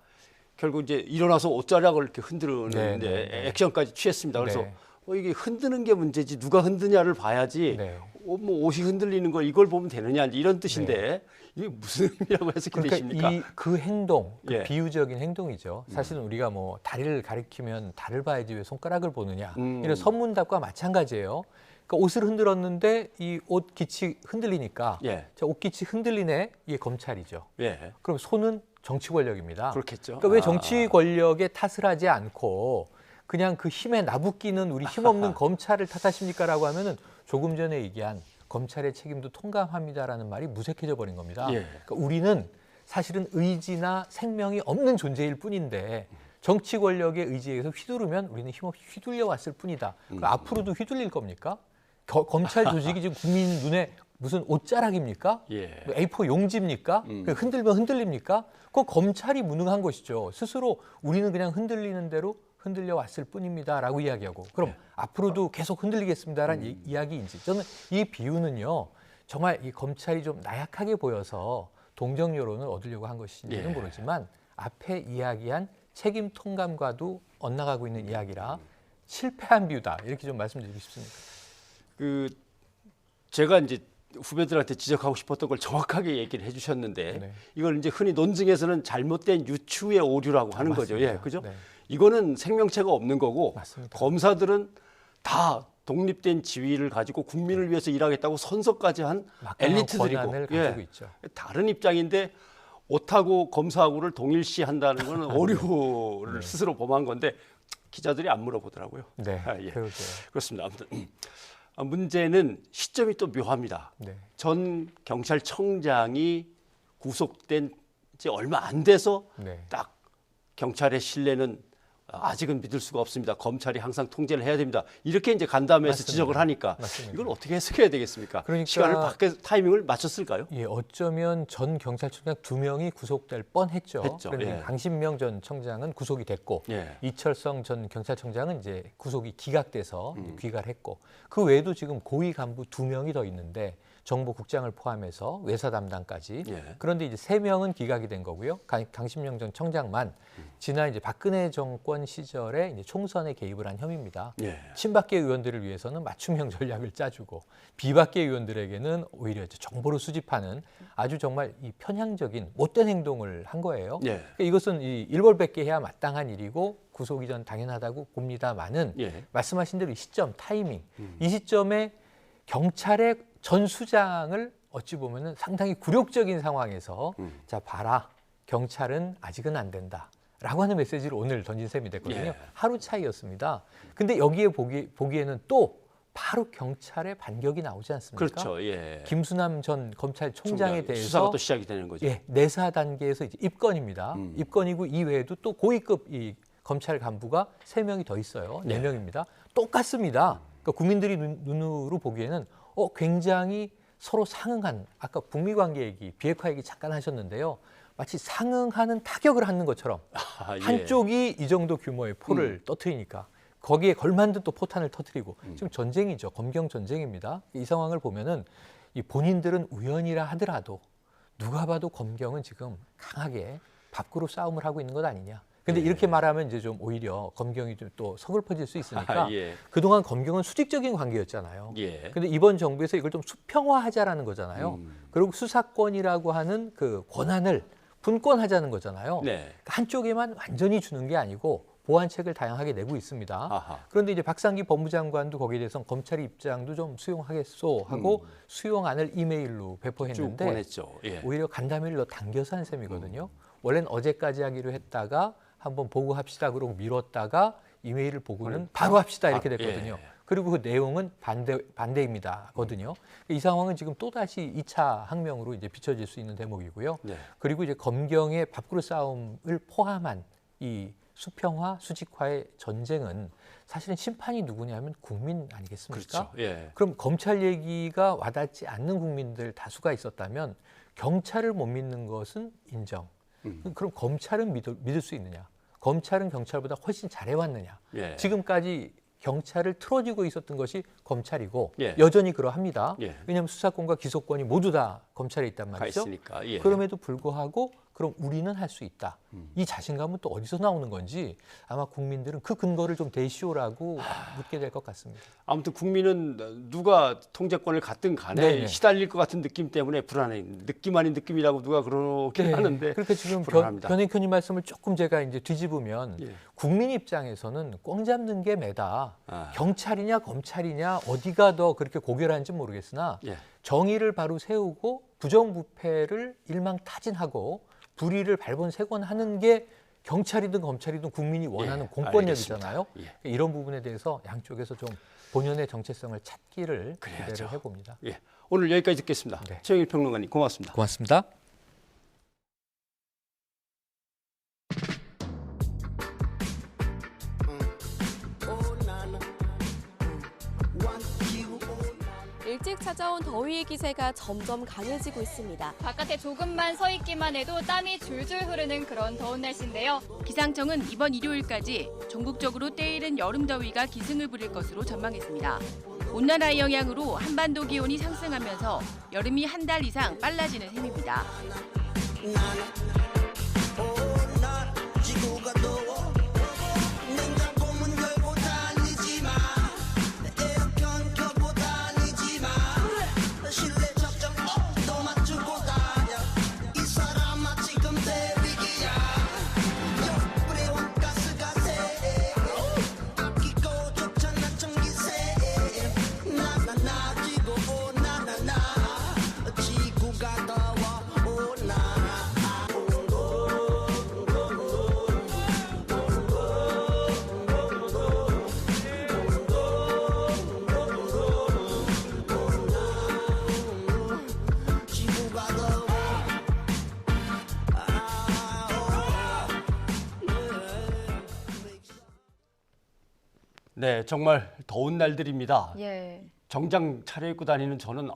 결국 이제 일어나서 옷자락을 이렇게 흔드는데 네, 네. 액션까지 취했습니다. 그래서 네. 이게 흔드는 게 문제지 누가 흔드냐를 봐야지 네. 뭐 옷이 흔들리는 걸 이걸 보면 되느냐 이런 뜻인데 이게 무슨 의미라고 해석이 되십니까? 그러니까 그 행동, 예. 비유적인 행동이죠. 사실은 우리가 뭐 다리를 가리키면 달을 봐야지 왜 손가락을 보느냐 이런 선문답과 마찬가지예요. 그러니까 옷을 흔들었는데 이 옷 깃이 흔들리니까 예. 자, 옷 깃이 흔들리네 이게 검찰이죠. 예. 그럼 손은 정치 권력입니다. 그렇겠죠. 그러니까 왜 정치 권력에 탓을 하지 않고 그냥 그 힘에 나부끼는 우리 힘없는 검찰을 탓하십니까라고 하면은 조금 전에 얘기한 검찰의 책임도 통감합니다라는 말이 무색해져 버린 겁니다. 예. 그러니까 우리는 사실은 의지나 생명이 없는 존재일 뿐인데 정치 권력의 의지에 의해서 휘두르면 우리는 힘없이 휘둘려 왔을 뿐이다. 그러니까 앞으로도 휘둘릴 겁니까? 검찰 조직이 지금 국민 눈에 무슨 옷자락입니까? 예. A4 용지입니까? 흔들면 흔들립니까? 그건 검찰이 무능한 것이죠. 스스로 우리는 그냥 흔들리는 대로 흔들려 왔을 뿐입니다라고 이야기하고 그럼 앞으로도 계속 흔들리겠습니다라는 이야기인지 저는 이 비유는요 정말 이 검찰이 좀 나약하게 보여서 동정 여론을 얻으려고 한 것인지는 예. 모르지만 앞에 이야기한 책임 통감과도 엇나가고 있는 이야기라 실패한 비유다 이렇게 좀 말씀드리고 싶습니다. 제가 이제 후배들한테 지적하고 싶었던 걸 정확하게 얘기를 해주셨는데 네. 이걸 이제 흔히 논증에서는 잘못된 유추의 오류라고 하는 거죠. 맞습니다. 예, 그죠? 네. 이거는 생명체가 없는 거고 맞습니다. 검사들은 다 독립된 지위를 가지고 국민을 위해서 일하겠다고 선서까지 한 막강한 엘리트들이고 권한을 가지고 있죠. 다른 입장인데 옷하고 검사하고를 동일시한다는 것은 오류를 스스로 범한 건데 기자들이 안 물어보더라고요. 네, 예. 그러게요. 그렇습니다. 아무튼 문제는 시점이 또 묘합니다. 네. 전 경찰청장이 구속된 지 얼마 안 돼서 네. 딱 경찰의 신뢰는 아직은 믿을 수가 없습니다. 검찰이 항상 통제를 해야 됩니다. 이렇게 이제 간담회에서 맞습니다. 지적을 하니까 맞습니다. 이걸 어떻게 해석해야 되겠습니까? 그러니까 시간을 밖에 타이밍을 맞췄을까요? 예, 어쩌면 전 경찰청장 2명이 구속될 뻔했죠. 했죠. 그런데 예. 강신명 전 청장은 구속이 됐고 예. 이철성 전 경찰청장은 이제 구속이 기각돼서 귀가를 했고 그 외에도 지금 고위 간부 2명이 더 있는데 정보국장을 포함해서 외사 담당까지. 예. 그런데 이제 3명은 기각이 된 거고요. 강신명 전 청장만 지난 이제 박근혜 정권 시절에 이제 총선에 개입을 한 혐의입니다. 예. 친박계 의원들을 위해서는 맞춤형 전략을 짜주고 비박계 의원들에게는 오히려 이제 정보를 수집하는 아주 정말 이 편향적인 못된 행동을 한 거예요. 예. 그러니까 이것은 이 일벌백계 해야 마땅한 일이고 구속 이전 당연하다고 봅니다만은 예. 말씀하신 대로 이 시점 타이밍 이 시점에 경찰의 전 수장을 어찌 보면은 상당히 굴욕적인 상황에서 자 봐라 경찰은 아직은 안 된다라고 하는 메시지를 오늘 던진 셈이 됐거든요. 예. 하루 차이였습니다. 근데 여기에 보기에는 또 바로 경찰의 반격이 나오지 않습니까? 그렇죠. 예. 김수남 전 검찰총장에 대해서 수사가 또 시작이 되는 거죠. 예, 내사 단계에서 이제 입건입니다. 입건이고 이외에도 또 고위급 이 검찰 간부가 3명이 더 있어요. 4명입니다. 똑같습니다. 그러니까 국민들이 눈으로 보기에는 굉장히 서로 상응한 아까 북미 관계 얘기, 비핵화 얘기 잠깐 하셨는데요. 마치 상응하는 타격을 하는 것처럼 예. 한쪽이 이 정도 규모의 포를 터뜨리니까 거기에 걸만든 또 포탄을 터뜨리고 지금 전쟁이죠. 검경 전쟁입니다. 이 상황을 보면은 이 본인들은 우연이라 하더라도 누가 봐도 검경은 지금 강하게 밥그릇 싸움을 하고 있는 것 아니냐. 근데 이렇게 말하면 이제 좀 오히려 검경이 좀 또 서글퍼질 수 있으니까 예. 그동안 검경은 수직적인 관계였잖아요. 예. 근데 이번 정부에서 이걸 좀 수평화하자라는 거잖아요. 그리고 수사권이라고 하는 그 권한을 분권하자는 거잖아요. 네. 그러니까 한쪽에만 완전히 주는 게 아니고 보완책을 다양하게 내고 있습니다. 아하. 그런데 이제 박상기 법무장관도 거기에 대해서 검찰의 입장도 좀 수용하겠소 하고 수용안을 이메일로 쭉 배포했는데 보냈죠. 예. 오히려 간담회를 더 당겨서 한 셈이거든요. 원래는 어제까지 하기로 했다가 한번 보고합시다 그러고 미뤘다가 이메일을 보고는 바로 합시다 이렇게 됐거든요. 예. 그리고 그 내용은 반대입니다거든요. 이 상황은 지금 또다시 2차 항명으로 이제 비춰질 수 있는 대목이고요. 네. 그리고 이제 검경의 밥그릇 싸움을 포함한 이 수평화, 수직화의 전쟁은 사실은 심판이 누구냐면 국민 아니겠습니까? 그렇죠. 예. 그럼 검찰 얘기가 와닿지 않는 국민들 다수가 있었다면 경찰을 못 믿는 것은 인정. 그럼 검찰은 믿을 수 있느냐? 검찰은 경찰보다 훨씬 잘해왔느냐? 예. 지금까지 경찰을 틀어지고 있었던 것이 검찰이고 예. 여전히 그러합니다. 예. 왜냐하면 수사권과 기소권이 모두 다 검찰에 있단 말이죠. 있으니까. 예. 그럼에도 불구하고 그럼 우리는 할 수 있다. 이 자신감은 또 어디서 나오는 건지 아마 국민들은 그 근거를 좀 대시오라고 묻게 될 것 같습니다. 아무튼 국민은 누가 통제권을 갖든 간에 네네. 시달릴 것 같은 느낌 때문에 불안해. 느낌 아닌 느낌이라고 누가 그러긴 하는데 그렇게 지금 불안합니다. 변혜교님 말씀을 조금 제가 이제 뒤집으면 예. 국민 입장에서는 꽝 잡는 게 매다. 아. 경찰이냐 검찰이냐 어디가 더 그렇게 고결한지 모르겠으나 예. 정의를 바로 세우고 부정부패를 일망타진하고 불의를 발본색원하는 게 경찰이든 검찰이든 국민이 원하는 예, 공권력이잖아요. 알겠습니다. 이런 부분에 대해서 양쪽에서 좀 본연의 정체성을 찾기를 그래야죠. 기대를 해봅니다. 예. 오늘 여기까지 듣겠습니다. 네. 최영일 평론가님 고맙습니다. 고맙습니다. 일찍 찾아온 더위의 기세가 점점 강해지고 있습니다. 바깥에 조금만 서 있기만 해도 땀이 줄줄 흐르는 그런 더운 날씨인데요. 기상청은 이번 일요일까지 전국적으로 때이른 여름 더위가 기승을 부릴 것으로 전망했습니다. 온난화의 영향으로 한반도 기온이 상승하면서 여름이 한 달 이상 빨라지는 셈입니다. 네, 정말 더운 날들입니다. 예. 정장 차려입고 다니는 저는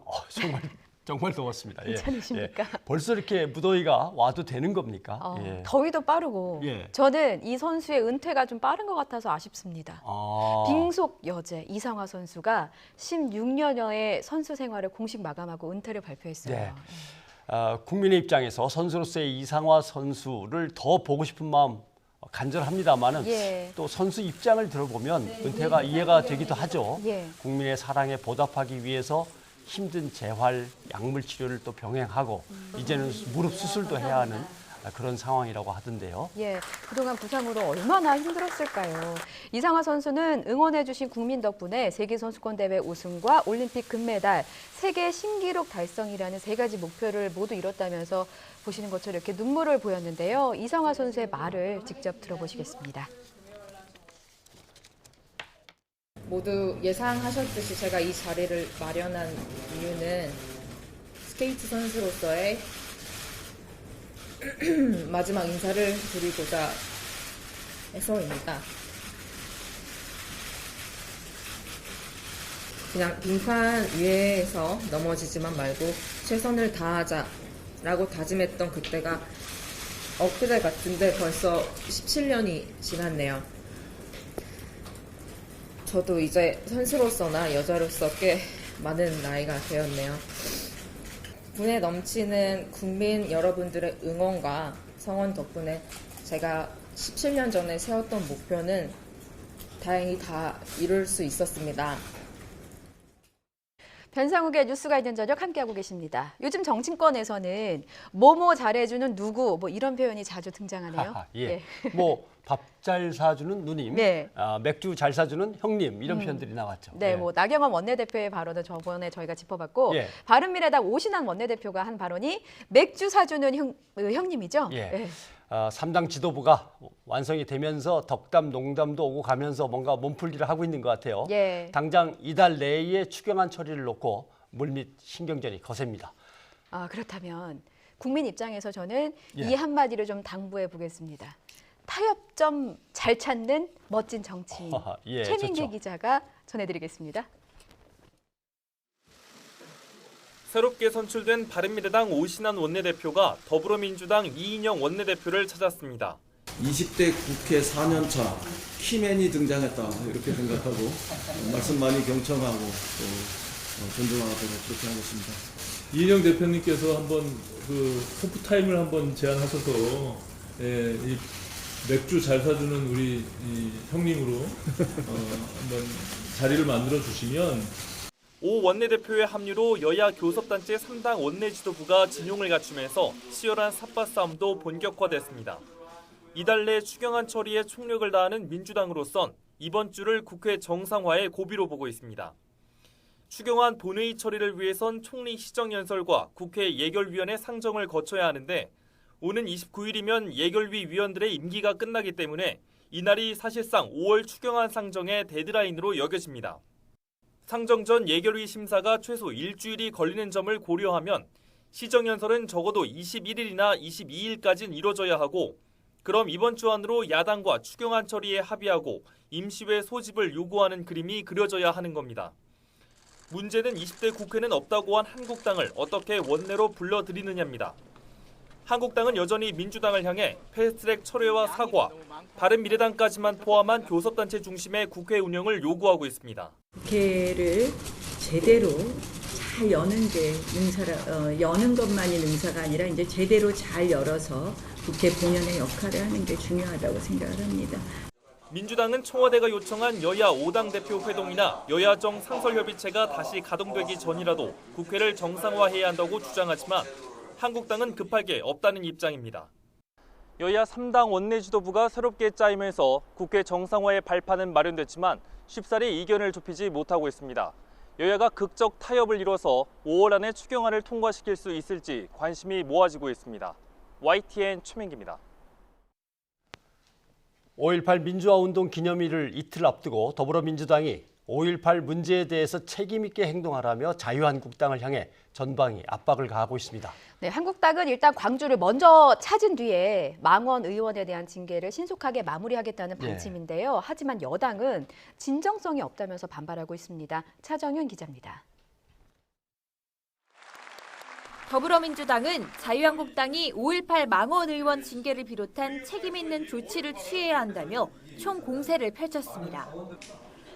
정말 더웠습니다. 예. 괜찮으십니까? 예. 벌써 이렇게 무더위가 와도 되는 겁니까? 예. 더위도 빠르고 예. 저는 이 선수의 은퇴가 좀 빠른 것 같아서 아쉽습니다. 빙속 여제 이상화 선수가 16년여의 선수 생활을 공식 마감하고 은퇴를 발표했어요. 네. 국민의 입장에서 선수로서의 이상화 선수를 더 보고 싶은 마음 간절합니다만은 예. 또 선수 입장을 들어보면 은퇴가 이해가 되기도 하죠. 예. 국민의 사랑에 보답하기 위해서 힘든 재활, 약물 치료를 또 병행하고 이제는 무릎 수술도 해야 하는 그런 상황이라고 하던데요. 예, 그동안 부상으로 얼마나 힘들었을까요? 이상화 선수는 응원해주신 국민 덕분에 세계선수권대회 우승과 올림픽 금메달, 세계 신기록 달성이라는 세 가지 목표를 모두 이뤘다면서 보시는 것처럼 이렇게 눈물을 보였는데요. 이상화 선수의 말을 직접 들어보시겠습니다. 모두 예상하셨듯이 제가 이 자리를 마련한 이유는 스케이트 선수로서의 마지막 인사를 드리고자 해서입니다. 그냥 빙판 위에서 넘어지지만 말고 최선을 다하자라고 다짐했던 그때가 엊그제 같은데 벌써 17년이 지났네요. 저도 이제 선수로서나 여자로서 꽤 많은 나이가 되었네요. 분에 넘치는 국민 여러분들의 응원과 성원 덕분에 제가 17년 전에 세웠던 목표는 다행히 다 이룰 수 있었습니다. 변상욱의 뉴스가 있는 저녁 함께하고 계십니다. 요즘 정치권에서는 뭐뭐 잘해주는 누구 뭐 이런 표현이 자주 등장하네요. 예. 뭐 밥 잘 사주는 누님, 네. 맥주 잘 사주는 형님 이런 표현들이 나왔죠. 네, 예. 뭐 나경원 원내대표의 발언은 저번에 저희가 짚어봤고 예. 바른미래당 오신환 원내대표가 한 발언이 맥주 사주는 형님이죠. 예. 3당 지도부가 완성이 되면서 덕담, 농담도 오고 가면서 뭔가 몸풀기를 하고 있는 것 같아요. 예. 당장 이달 내에 추경안 처리를 놓고 물밑 신경전이 거셉니다. 그렇다면 국민 입장에서 저는 예. 이 한마디를 좀 당부해 보겠습니다. 타협점 잘 찾는 멋진 정치인 예, 최민기 좋죠. 기자가 전해드리겠습니다. 새롭게 선출된 바른미래당 오신환 원내대표가 더불어민주당 이인영 원내대표를 찾았습니다. 20대 국회 4년차 키맨이 등장했다 이렇게 생각하고 말씀 많이 경청하고 또 존중하도록 그렇게 하겠습니다. 이인영 대표님께서 한번 그 코프 타임을 한번 제안하셔서 이 맥주 잘 사주는 우리 이 형님으로 한번 자리를 만들어 주시면. 오 원내대표의 합류로 여야 교섭단체 3당 원내지도부가 진용을 갖추면서 치열한 삿바 싸움도 본격화됐습니다. 이달 내 추경안 처리에 총력을 다하는 민주당으로선 이번 주를 국회 정상화의 고비로 보고 있습니다. 추경안 본회의 처리를 위해선 총리 시정연설과 국회 예결위원회 상정을 거쳐야 하는데 오는 29일이면 예결위 위원들의 임기가 끝나기 때문에 이날이 사실상 5월 추경안 상정의 데드라인으로 여겨집니다. 상정 전 예결위 심사가 최소 일주일이 걸리는 점을 고려하면 시정연설은 적어도 21일이나 22일까지는 이뤄져야 하고 그럼 이번 주 안으로 야당과 추경안 처리에 합의하고 임시회 소집을 요구하는 그림이 그려져야 하는 겁니다. 문제는 20대 국회는 없다고 한 한국당을 어떻게 원내로 불러들이느냐입니다. 한국당은 여전히 민주당을 향해 패스트트랙 철회와 사과, 바른미래당까지만 포함한 교섭단체 중심의 국회 운영을 요구하고 있습니다. 국회를 제대로 잘 여는 것만이 능사가 아니라 이제 제대로 잘 열어서 국회 본연의 역할을 하는 게 중요하다고 생각을 합니다. 민주당은 청와대가 요청한 여야 5당 대표 회동이나 여야정 상설협의체가 다시 가동되기 전이라도 국회를 정상화해야 한다고 주장하지만 한국당은 급할 게 없다는 입장입니다. 여야 3당 원내지도부가 새롭게 짜이면서 국회 정상화의 발판은 마련됐지만 쉽사리 이견을 좁히지 못하고 있습니다. 여야가 극적 타협을 이뤄서 5월 안에 추경안을 통과시킬 수 있을지 관심이 모아지고 있습니다. YTN 최민기입니다. 5.18 민주화운동 기념일을 이틀 앞두고 더불어민주당이 5.18 문제에 대해서 책임 있게 행동하라며 자유한국당을 향해 전방위 압박을 가하고 있습니다. 네, 한국당은 일단 광주를 먼저 찾은 뒤에 망원 의원에 대한 징계를 신속하게 마무리하겠다는 방침인데요. 하지만 여당은 진정성이 없다면서 반발하고 있습니다. 차정윤 기자입니다. 더불어민주당은 자유한국당이 5.18 망원 의원 징계를 비롯한 책임 있는 조치를 취해야 한다며 총공세를 펼쳤습니다.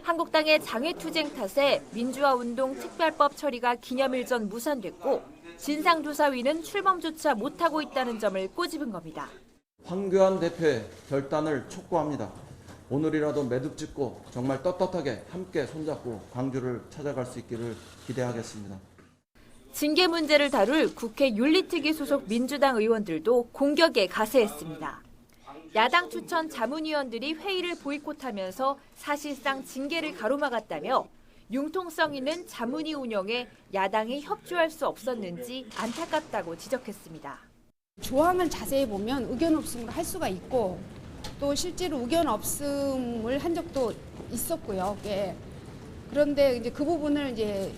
한국당의 장외투쟁 탓에 민주화운동 특별법 처리가 기념일 전 무산됐고 진상조사위는 출범조차 못하고 있다는 점을 꼬집은 겁니다. 황교안 대표의 결단을 촉구합니다. 오늘이라도 매듭 짓고 정말 떳떳하게 함께 손잡고 광주를 찾아갈 수 있기를 기대하겠습니다. 징계 문제를 다룰 국회 윤리특위 소속 민주당 의원들도 공격에 가세했습니다. 야당 추천 자문위원들이 회의를 보이콧하면서 사실상 징계를 가로막았다며 융통성 있는 자문위 운영에 야당이 협조할 수 없었는지 안타깝다고 지적했습니다. 조항을 자세히 보면 의견 없음을 할 수가 있고 또 실제로 의견 없음을 한 적도 있었고요. 예. 그런데 이제 그 부분을 이제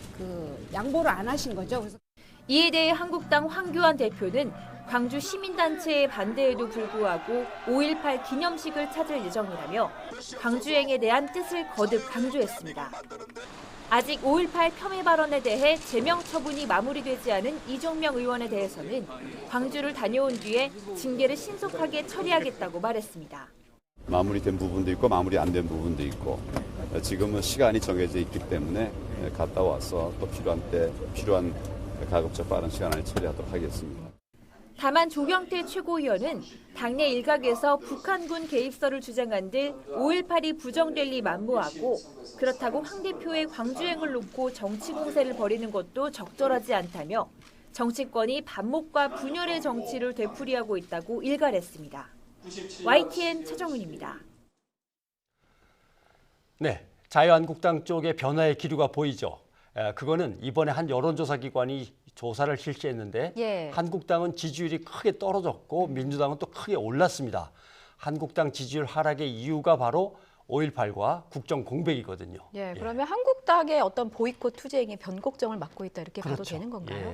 양보를 안 하신 거죠. 그래서 이에 대해 한국당 황교안 대표는 광주 시민단체의 반대에도 불구하고 5.18 기념식을 찾을 예정이라며 광주행에 대한 뜻을 거듭 강조했습니다. 아직 5.18 폄훼 발언에 대해 제명 처분이 마무리되지 않은 이종명 의원에 대해서는 광주를 다녀온 뒤에 징계를 신속하게 처리하겠다고 말했습니다. 마무리된 부분도 있고 마무리 안 된 부분도 있고 지금은 시간이 정해져 있기 때문에 갔다 와서 또 필요한 가급적 빠른 시간 안에 처리하도록 하겠습니다. 다만 조경태 최고위원은 당내 일각에서 북한군 개입설을 주장한들 5.18이 부정될 리 만무하고 그렇다고 황 대표의 광주행을 놓고 정치 공세를 벌이는 것도 적절하지 않다며 정치권이 반목과 분열의 정치를 되풀이하고 있다고 일갈했습니다. YTN 최정윤입니다. 네, 자유한국당 쪽의 변화의 기류가 보이죠. 그거는 이번에 한 여론조사 기관이 조사를 실시했는데 한국당은 지지율이 크게 떨어졌고 민주당은 또 크게 올랐습니다. 한국당 지지율 하락의 이유가 바로 5.18과 국정 공백이거든요. 그러면 한국당의 어떤 보이콧 투쟁이 변곡점을 맞고 있다 이렇게 봐도 되는 건가요?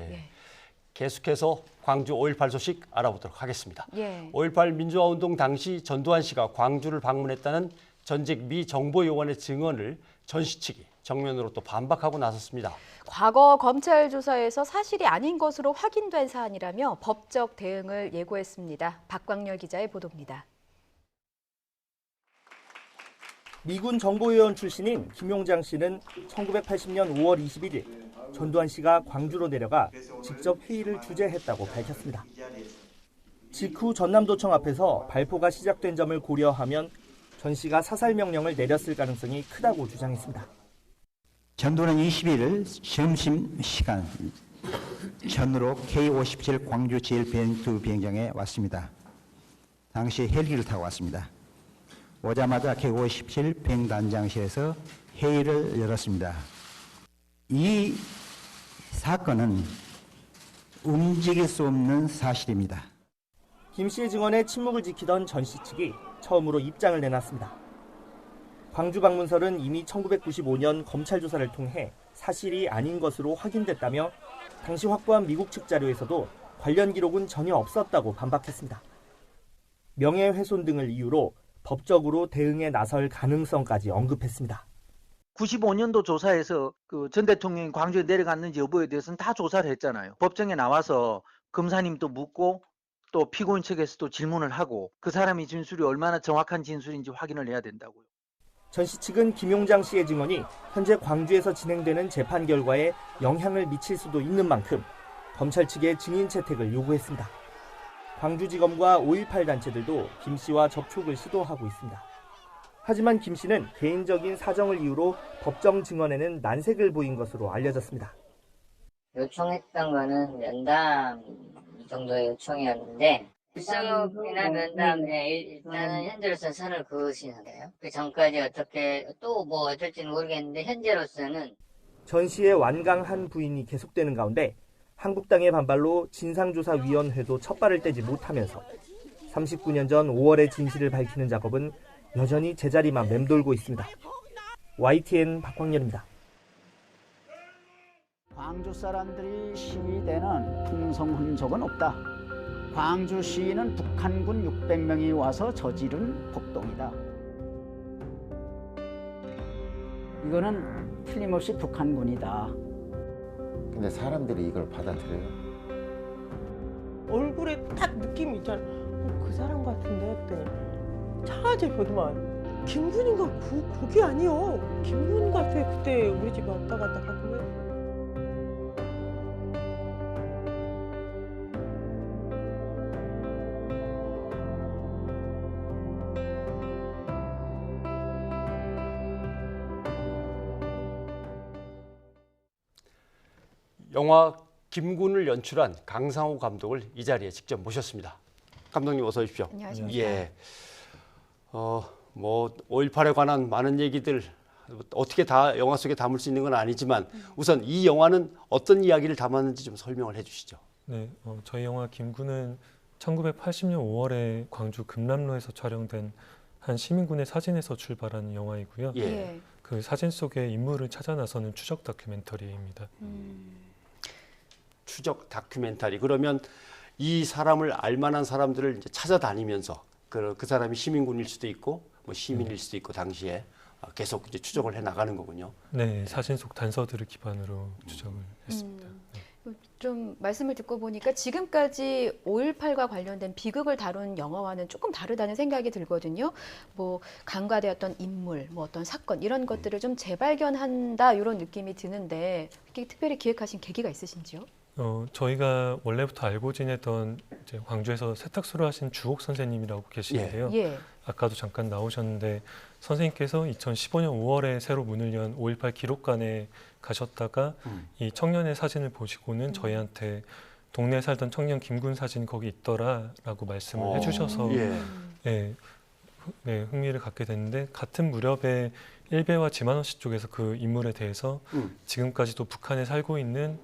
계속해서 광주 5.18 소식 알아보도록 하겠습니다. 5.18 민주화운동 당시 전두환 씨가 광주를 방문했다는 전직 미 정보요원의 증언을 전시 측이 정면으로 또 반박하고 나섰습니다. 과거 검찰 조사에서 사실이 아닌 것으로 확인된 사안이라며 법적 대응을 예고했습니다. 박광렬 기자의 보도입니다. 미군 정보위원 출신인 김용장 씨는 1980년 5월 21일 전두환 씨가 광주로 내려가 직접 회의를 주재했다고 밝혔습니다. 직후 전남도청 앞에서 발포가 시작된 점을 고려하면 전 씨가 사살 명령을 내렸을 가능성이 크다고 주장했습니다. 전두환은 21일 점심시간 전으로 K-57 광주 제1비행 비행장에 왔습니다. 당시 헬기를 타고 왔습니다. 오자마자 K-57 비행단장실에서 회의를 열었습니다. 이 사건은 움직일 수 없는 사실입니다. 김 씨의 증언에 침묵을 지키던 전 씨 측이 처음으로 입장을 내놨습니다. 광주 방문설은 이미 1995년 검찰 조사를 통해 사실이 아닌 것으로 확인됐다며 당시 확보한 미국 측 자료에서도 관련 기록은 전혀 없었다고 반박했습니다. 명예훼손 등을 이유로 법적으로 대응에 나설 가능성까지 언급했습니다. 95년도 조사에서 그 전 대통령이 광주에 내려갔는지 여부에 대해서는 다 조사를 했잖아요. 법정에 나와서 검사님도 묻고 또 피고인 측에서도 질문을 하고 그 사람의 진술이 얼마나 정확한 진술인지 확인을 해야 된다고요. 전 씨 측은 김용장 씨의 증언이 현재 광주에서 진행되는 재판 결과에 영향을 미칠 수도 있는 만큼 검찰 측의 증인 채택을 요구했습니다. 광주지검과 5.18 단체들도 김 씨와 접촉을 시도하고 있습니다. 하지만 김 씨는 개인적인 사정을 이유로 법정 증언에는 난색을 보인 것으로 알려졌습니다. 요청했던 거는 면담 정도의 요청이었는데 수석이나 면담에 일단은 현재로서는 선을 그으시는데요. 그 전까지 어떻게 또 뭐 어쩔지는 모르겠는데 현재로서는 전 씨의 완강한 부인이 계속되는 가운데 한국당의 반발로 진상조사위원회도 첫발을 떼지 못하면서 39년 전 5월의 진실을 밝히는 작업은 여전히 제자리만 맴돌고 있습니다. YTN 박광렬입니다. 광주 사람들이 시위대는 풍성 흔적은 없다. 광주 시위는 북한군 600명이 와서 저지른 폭동이다. 이거는 틀림없이 북한군이다. 근데 사람들이 이걸 받아들여요? 얼굴에 딱 느낌이 있잖아. 그 사람 같은데 했더니 차질 보더만 김군인가 그게 아니요. 김군 같아. 그때 우리 집에 왔다 갔다 하고. 영화 김군을 연출한 강상우 감독을 이 자리에 직접 모셨습니다. 감독님 어서 오십시오. 안녕하십니까. 예. 뭐 5.18에 관한 많은 얘기들 어떻게 다 영화 속에 담을 수 있는 건 아니지만 우선 이 영화는 어떤 이야기를 담았는지 좀 설명을 해주시죠. 네, 저희 영화 김군은 1980년 5월에 광주 금남로에서 촬영된 한 시민군의 사진에서 출발하는 영화이고요. 예. 그 사진 속의 인물을 찾아 나서는 추적 다큐멘터리입니다. 추적 다큐멘터리. 그러면 이 사람을 알만한 사람들을 이제 찾아다니면서 그 사람이 시민군일 수도 있고 뭐 시민일 수도 있고 당시에 계속 이제 추적을 해 나가는 거군요. 네, 사진 속 단서들을 기반으로 추적을 했습니다. 좀 말씀을 듣고 보니까 지금까지 5.18과 관련된 비극을 다룬 영화와는 조금 다르다는 생각이 들거든요. 뭐 간과되었던 인물, 뭐 어떤 사건 이런 것들을 좀 재발견한다 이런 느낌이 드는데 이렇게 특별히 기획하신 계기가 있으신지요? 저희가 원래부터 알고 지내던 이제 광주에서 세탁소를 하신 주옥 선생님이라고 계시는데요. 예. 아까도 잠깐 나오셨는데 선생님께서 2015년 5월에 새로 문을 연 5.18 기록관에 가셨다가 이 청년의 사진을 보시고는 저희한테 동네에 살던 청년 김군 사진이 거기 있더라라고 말씀을 해주셔서 네, 흥미를 갖게 됐는데 같은 무렵에 일베와 지만원 씨 쪽에서 그 인물에 대해서 지금까지도 북한에 살고 있는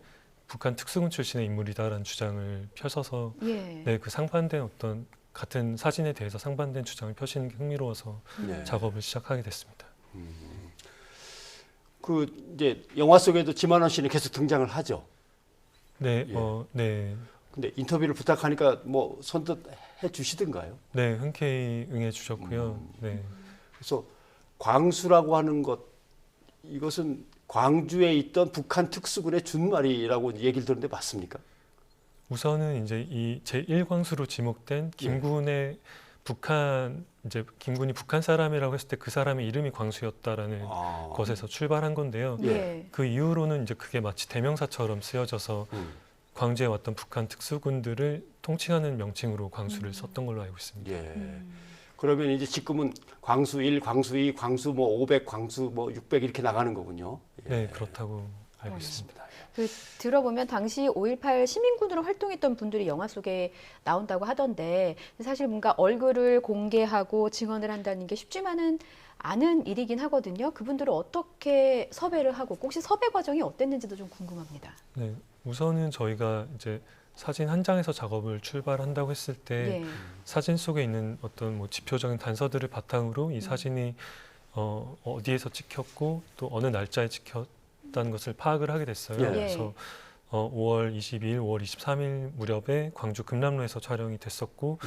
북한 특수군 출신의 인물이다라는 주장을 펴서서 네, 그 상반된 어떤 같은 사진에 대해서 상반된 주장을 펴시는 게 흥미로워서 작업을 시작하게 됐습니다. 그 이제 영화 속에도 지만원 씨는 계속 등장을 하죠. 네, 네. 근데 인터뷰를 부탁하니까 뭐 선뜻 해 주시던가요? 네, 흔쾌히 응해 주셨고요. 네. 그래서 광수라고 하는 것 이것은 광주에 있던 북한 특수군의 준말이라고 얘기를 들었는데 맞습니까? 우선은 이제 이 제1광수로 지목된 김군의 김군이 북한 사람이라고 했을 때 그 사람의 이름이 광수였다라는 것에서 출발한 건데요. 그 이후로는 이제 그게 마치 대명사처럼 쓰여져서 광주에 왔던 북한 특수군들을 통칭하는 명칭으로 광수를 썼던 걸로 알고 있습니다. 그러면 이제 지금은 광수 1, 광수 2, 광수 뭐 500, 광수 뭐 600 이렇게 나가는 거군요. 네, 그렇다고 알고 있습니다. 들어보면 당시 5.18 시민군으로 활동했던 분들이 영화 속에 나온다고 하던데 사실 뭔가 얼굴을 공개하고 증언을 한다는 게 쉽지만은 않은 일이긴 하거든요. 그분들을 어떻게 섭외를 하고 혹시 섭외 과정이 어땠는지도 좀 궁금합니다. 네, 우선은 저희가 이제 사진 한 장에서 작업을 출발한다고 했을 때 사진 속에 있는 어떤 뭐 지표적인 단서들을 바탕으로 이 사진이 어디에서 찍혔고 또 어느 날짜에 찍혔다는 것을 파악을 하게 됐어요. 그래서 5월 22일, 5월 23일 무렵에 광주 금남로에서 촬영이 됐었고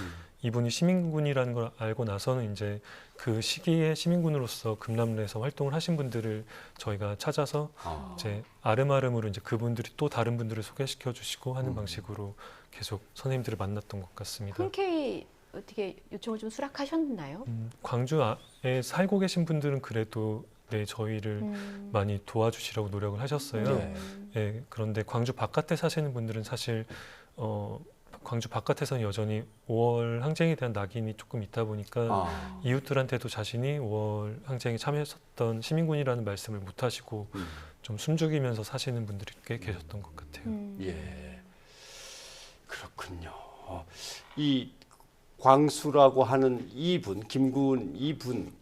이분이 시민군이라는 걸 알고 나서는 이제 그 시기에 시민군으로서 금남로에서 활동을 하신 분들을 저희가 찾아서 이제 아름아름으로 이제 그분들이 또 다른 분들을 소개시켜 주시고 하는 방식으로 계속 선생님들을 만났던 것 같습니다. 흔쾌히 어떻게 요청을 좀 수락하셨나요? 광주에 살고 계신 분들은 그래도 네, 저희를 많이 도와주시라고 노력을 하셨어요. 네, 그런데 광주 바깥에 사시는 분들은 사실 광주 바깥에서는 여전히 5월 항쟁에 대한 낙인이 조금 있다 보니까 이웃들한테도 자신이 5월 항쟁에 참여했었던 시민군이라는 말씀을 못 하시고 좀 숨죽이면서 사시는 분들이 꽤 계셨던 것 같아요. 예, 그렇군요. 이 광수라고 하는 이분, 김군 이분,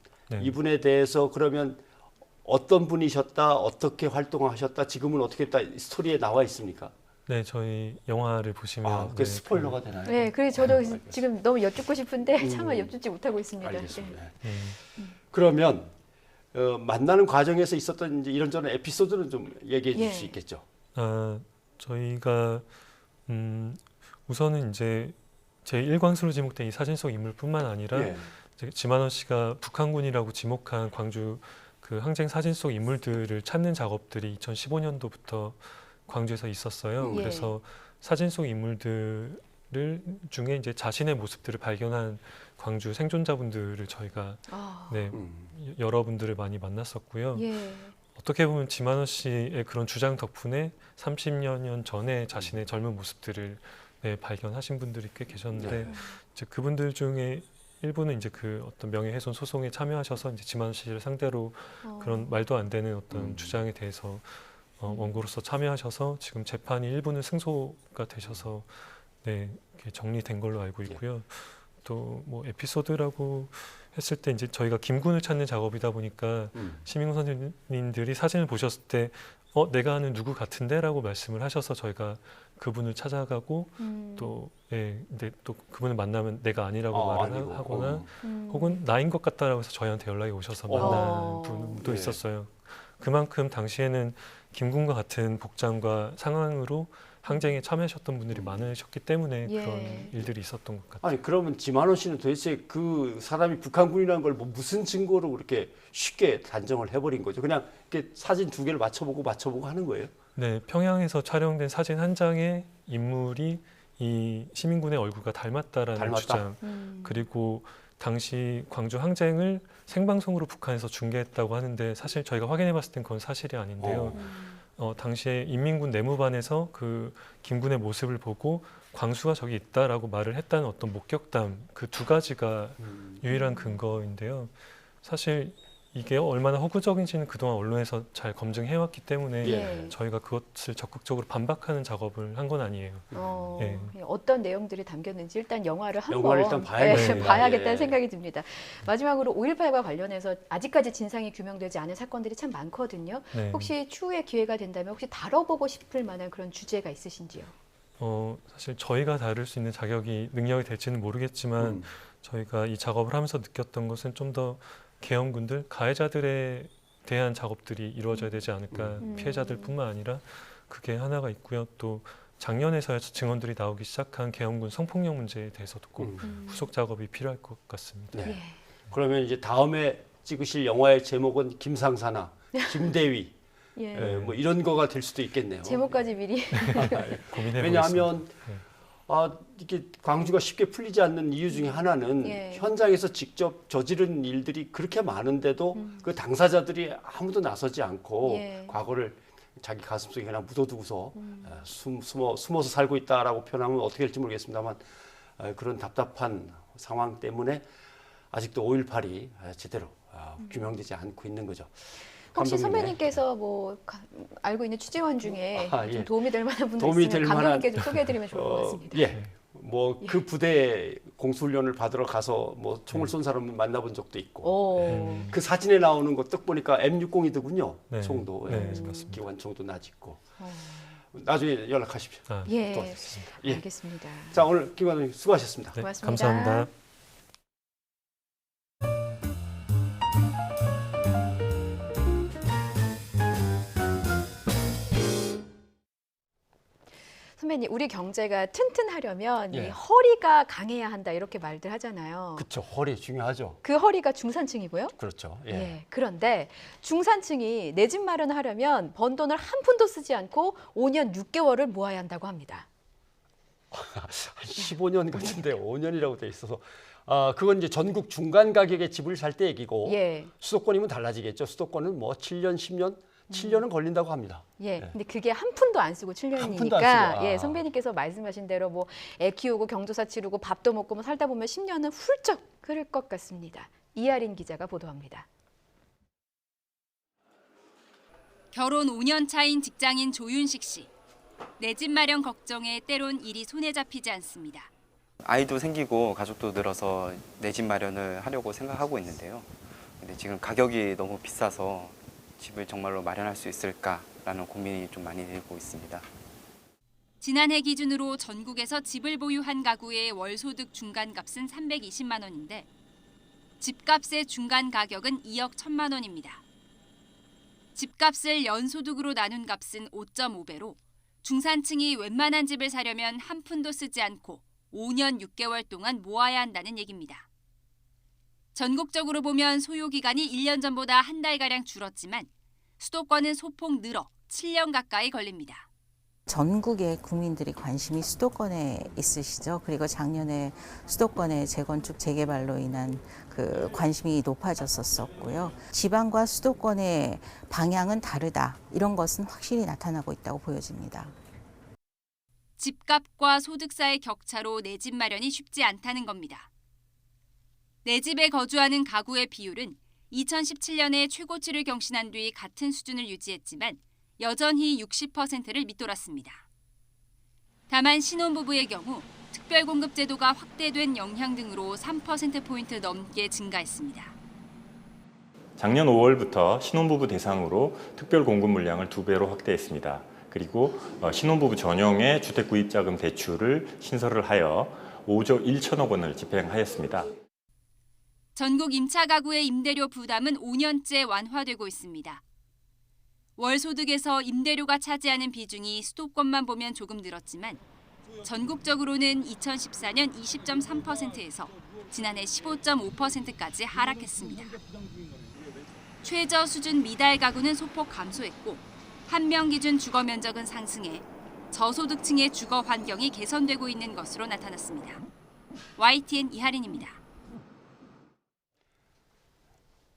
이분에 대해서 그러면 어떤 분이셨다, 어떻게 활동하셨다, 지금은 어떻게 했다 스토리에 나와 있습니까? 네, 저희 영화를 보시면 그 스포일러가 되나요? 네, 그래서 저도 지금 너무 여쭙고 싶은데 차마 여쭙지 못하고 있습니다. 알겠습니다. 그러면 만나는 과정에서 있었던 이제 이런저런 에피소드는 좀 얘기해 줄 수 있겠죠? 저희가 우선은 이제 제1광수로 지목된 이 사진 속 인물뿐만 아니라 지만원 씨가 북한군이라고 지목한 광주 그 항쟁 사진 속 인물들을 찾는 작업들이 2015년도부터 광주에서 있었어요. 그래서 사진 속 인물들 중에 이제 자신의 모습들을 발견한 광주 생존자분들을 저희가 여러분들을 많이 만났었고요. 어떻게 보면 지만원 씨의 그런 주장 덕분에 30여 년 전에 자신의 젊은 모습들을 발견하신 분들이 꽤 계셨는데 이제 그분들 중에 일부는 이제 그 어떤 명예훼손 소송에 참여하셔서 이제 지만원 씨를 상대로 그런 말도 안 되는 어떤 주장에 대해서 원고로서 참여하셔서 지금 재판이 일부는 승소가 되셔서 이렇게 정리된 걸로 알고 있고요. 또 뭐 에피소드라고 했을 때 이제 저희가 김군을 찾는 작업이다 보니까 시민군 선생님들이 사진을 보셨을 때 내가 아는 누구 같은데라고 말씀을 하셔서 저희가 그분을 찾아가고 또 근데 또 그분을 만나면 내가 아니라고 말을 하거나 혹은 나인 것 같다라고 해서 저희한테 연락이 오셔서 만난 분도 있었어요. 그만큼 당시에는 김군과 같은 복장과 상황으로 항쟁에 참여하셨던 분들이 많으셨기 때문에 그런 일들이 있었던 것 같아요. 아니 그러면 지만원 씨는 도대체 그 사람이 북한군이라는 걸 뭐 무슨 증거로 그렇게 쉽게 단정을 해버린 거죠? 그냥 이렇게 사진 두 개를 맞춰보고 하는 거예요? 네, 평양에서 촬영된 사진 한 장에 인물이 이 시민군의 얼굴과 닮았다라는 주장 그리고 당시 광주 항쟁을 생방송으로 북한에서 중계했다고 하는데 사실 저희가 확인해봤을 땐 그건 사실이 아닌데요. 당시에 인민군 내무반에서 그 김군의 모습을 보고 광수가 저기 있다라고 말을 했다는 어떤 목격담 그 두 가지가 유일한 근거인데요. 사실 이게 얼마나 허구적인지는 그동안 언론에서 잘 검증해왔기 때문에 저희가 그것을 적극적으로 반박하는 작업을 한 건 아니에요. 어떤 내용들이 담겼는지 일단 영화를 영화를 일단 봐야겠다는 생각이 듭니다. 마지막으로 5.18과 관련해서 아직까지 진상이 규명되지 않은 사건들이 참 많거든요. 혹시 추후에 기회가 된다면 혹시 다뤄보고 싶을 만한 그런 주제가 있으신지요? 사실 저희가 다룰 수 있는 자격이 능력이 될지는 모르겠지만 저희가 이 작업을 하면서 느꼈던 것은 좀 더 계엄군들, 가해자들에 대한 작업들이 이루어져야 되지 않을까. 피해자들뿐만 아니라 그게 하나가 있고요. 또 작년에서야 증언들이 나오기 시작한 계엄군 성폭력 문제에 대해서도 꼭 후속 작업이 필요할 것 같습니다. 그러면 이제 다음에 찍으실 영화의 제목은 김상사나 김대위, 뭐 이런 거가 될 수도 있겠네요. 제목까지 미리. 왜냐하면 이게 광주가 쉽게 풀리지 않는 이유 중에 하나는 현장에서 직접 저지른 일들이 그렇게 많은데도 그 당사자들이 아무도 나서지 않고 과거를 자기 가슴속에 그냥 묻어두고서 숨어서 살고 있다라고 표현하면 어떻게 될지 모르겠습니다만 그런 답답한 상황 때문에 아직도 5.18이 제대로 규명되지 않고 있는 거죠. 혹시 감독님의, 선배님께서 뭐 알고 있는 취재원 중에 예. 좀 도움이 될 만한 분들 도움이 있으면 될 감독님께 만한- 좀 소개해드리면 좋을 것 같습니다. 예. 뭐 그 부대 공수훈련을 받으러 가서 뭐 총을 쏜 사람을 만나본 적도 있고 그 사진에 나오는 거 딱 보니까 M60이더군요. 네. 총도 네, 기관총도 놔짓고 나중에 연락하십시오. 예, 도와드리겠습니다. 예. 알겠습니다. 자 오늘 김 감독님 수고하셨습니다. 네, 고맙습니다. 감사합니다. 선배님, 우리 경제가 튼튼하려면 이 예. 허리가 강해야 한다 이렇게 말들 하잖아요. 그렇죠. 허리 중요하죠. 그 허리가 중산층이고요. 그렇죠. 예. 예. 그런데 중산층이 내 집 마련하려면 번 돈을 한 푼도 쓰지 않고 5년 6개월을 모아야 한다고 합니다. 15년 같은데 5년이라고 돼 있어서 그건 이제 전국 중간 가격의 집을 살 때 얘기고 예. 수도권이면 달라지겠죠. 수도권은 뭐 7년, 10년, 7년은 걸린다고 합니다. 예. 근데 그게 한 푼도 안 쓰고 푼도 안 7년이니까 쓰고, 예, 선배님께서 말씀하신 대로 뭐 애 키우고 경조사 치르고 밥도 먹고 뭐 살다 보면 10년은 훌쩍 흐를 것 같습니다. 이하린 기자가 보도합니다. 결혼 5년 차인 직장인 조윤식 씨. 내 집 마련 걱정에 때론 일이 손에 잡히지 않습니다. 아이도 생기고 가족도 늘어서 내 집 마련을 하려고 생각하고 있는데요. 근데 지금 가격이 너무 비싸서 집을 정말로 마련할 수 있을까라는 고민이 좀 많이 되고 있습니다. 지난해 기준으로 전국에서 집을 보유한 가구의 월소득 중간값은 320만 원인데 집값의 중간 가격은 2억 1천만 원입니다. 집값을 연소득으로 나눈 값은 5.5배로 중산층이 웬만한 집을 사려면 한 푼도 쓰지 않고 5년 6개월 동안 모아야 한다는 얘기입니다. 전국적으로 보면 소요 기간이 1년 전보다 한 달가량 줄었지만 수도권은 소폭 늘어 7년 가까이 걸립니다. 전국의 국민들이 관심이 수도권에 있으시죠. 그리고 작년에 수도권의 재건축 재개발로 인한 그 관심이 높아졌었고요. 지방과 수도권의 방향은 다르다. 이런 것은 확실히 나타나고 있다고 보여집니다. 집값과 소득사의 격차로 내 집 마련이 쉽지 않다는 겁니다. 내 집에 거주하는 가구의 비율은 2017년에 최고치를 경신한 뒤 같은 수준을 유지했지만 여전히 60%를 밑돌았습니다. 다만 신혼부부의 경우 특별공급 제도가 확대된 영향 등으로 3%포인트 넘게 증가했습니다. 작년 5월부터 신혼부부 대상으로 특별공급 물량을 2배로 확대했습니다. 그리고 신혼부부 전용의 주택구입자금 대출을 신설을 하여 5조 1천억 원을 집행하였습니다. 전국 임차 가구의 임대료 부담은 5년째 완화되고 있습니다. 월소득에서 임대료가 차지하는 비중이 수도권만 보면 조금 늘었지만 전국적으로는 2014년 20.3%에서 지난해 15.5%까지 하락했습니다. 최저 수준 미달 가구는 소폭 감소했고 한 명 기준 주거 면적은 상승해 저소득층의 주거 환경이 개선되고 있는 것으로 나타났습니다. YTN 이하린입니다.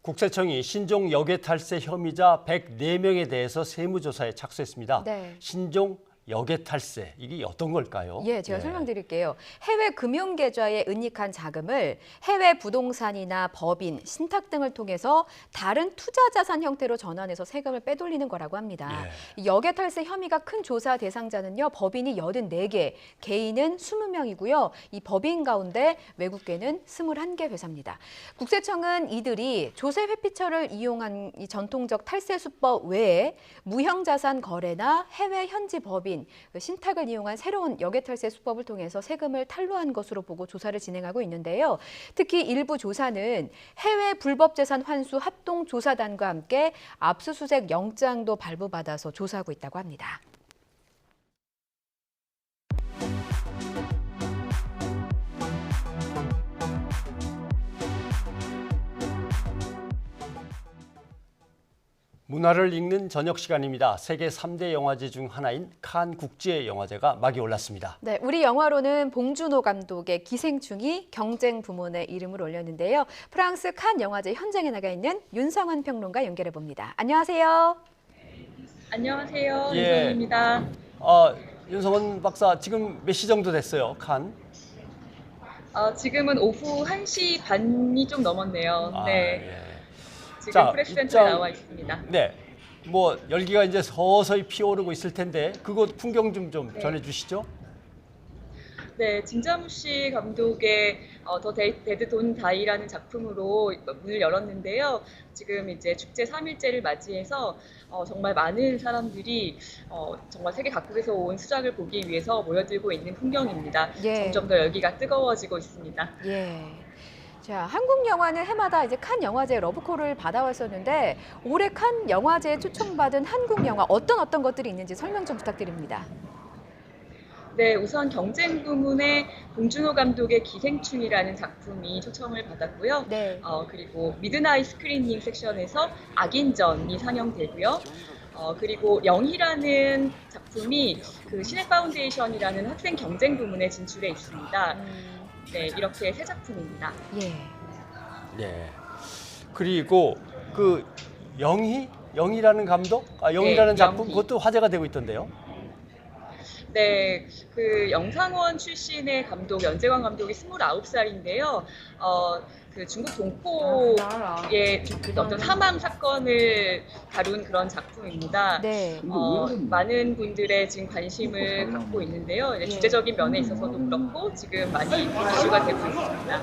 국세청이 신종 역외 탈세 혐의자 104명에 대해서 세무조사에 착수했습니다. 네. 신종 역외 탈세, 이게 어떤 걸까요? 예, 제가 설명드릴게요. 해외 금융계좌에 은닉한 자금을 해외 부동산이나 법인, 신탁 등을 통해서 다른 투자자산 형태로 전환해서 세금을 빼돌리는 거라고 합니다. 이 역외 탈세 혐의가 큰 조사 대상자는요, 법인이 84개, 개인은 20명이고요. 이 법인 가운데 외국계는 21개 회사입니다. 국세청은 이들이 조세 회피처를 이용한 이 전통적 탈세 수법 외에 무형자산 거래나 해외 현지 법인, 신탁을 이용한 새로운 역외탈세 수법을 통해서 세금을 탈루한 것으로 보고 조사를 진행하고 있는데요. 특히 일부 조사는 해외 불법 재산 환수 합동조사단과 함께 압수수색 영장도 발부받아서 조사하고 있다고 합니다. 문화를 읽는 저녁 시간입니다. 세계 3대 영화제 중 하나인 칸 국제영화제가 막이 올랐습니다. 네, 우리 영화로는 봉준호 감독의 기생충이 경쟁 부문에 이름을 올렸는데요. 프랑스 칸 영화제 현장에 나가 있는 윤성원 평론가 연결해 봅니다. 안녕하세요. 안녕하세요. 예. 윤성원입니다. 윤성원 박사, 지금 몇 시 정도 됐어요, 칸? 지금은 오후 1시 반이 좀 넘었네요. 네. 예. 지금 자, 프레스센터에 나와 있습니다. 네. 뭐 열기가 이제 서서히 피어오르고 있을 텐데 그곳 풍경 좀 네. 전해주시죠. 네, 진자무시 감독의 더 데드 돈 다이라는 작품으로 문을 열었는데요. 지금 이제 축제 3일째를 맞이해서 정말 많은 사람들이 정말 세계 각국에서 온 수작을 보기 위해서 모여들고 있는 풍경입니다. 예. 점점 더 열기가 뜨거워지고 있습니다. 예. 자, 한국 영화는 해마다 이제 칸 영화제 러브콜을 받아왔었는데 올해 칸 영화제에 초청받은 한국 영화 어떤 것들이 있는지 설명 좀 부탁드립니다. 네, 우선 경쟁 부문에 봉준호 감독의 기생충이라는 작품이 초청을 받았고요. 네. 그리고 미드나잇 스크리닝 섹션에서 악인전이 상영되고요. 그리고 영희라는 작품이 그 신의 파운데이션이라는 학생 경쟁 부문에 진출해 있습니다. 네, 이렇게 세 작품입니다. 예. 네. 그리고 그 영희라는 감독, 영희라는 네, 작품 영희. 그것도 화제가 되고 있던데요. 네, 그 영상원 출신의 감독, 연재관 감독이 29살인데요. 그 중국 동포의 어떤 사망 사건을 다룬 그런 작품입니다. 네. 많은 분들의 지금 관심을 갖고 있는데요. 이제 주제적인 면에 있어서도 그렇고 지금 많이 이슈가 되고 있습니다.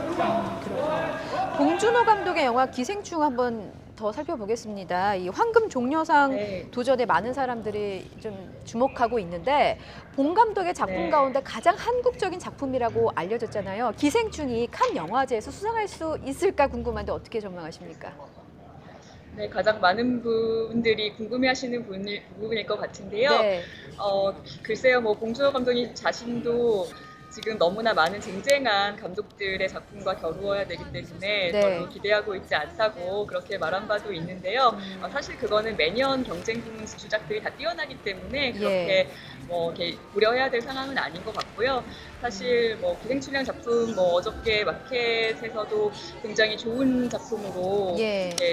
봉준호 감독의 영화 기생충 한번 더 살펴보겠습니다. 이 황금 종려상 도전에 많은 사람들이 좀 주목하고 있는데 봉 감독의 작품 가운데 가장 한국적인 작품이라고 알려졌잖아요. 기생충이 칸 영화제에서 수상할 수 있을까 궁금한데 어떻게 전망하십니까? 네, 가장 많은 분들이 궁금해하시는 부분일 것 같은데요. 네. 글쎄요, 뭐 봉준호 감독님 자신도 지금 너무나 많은 쟁쟁한 감독들의 작품과 겨루어야 되기 때문에 네. 저도 기대하고 있지 않다고 그렇게 말한 바도 있는데요. 사실 그거는 매년 경쟁 부문 주작들이 다 뛰어나기 때문에 그렇게 뭐 이렇게 우려해야 될 상황은 아닌 것 같고요. 사실 뭐 기생충이라는 작품 뭐 어저께 마켓에서도 굉장히 좋은 작품으로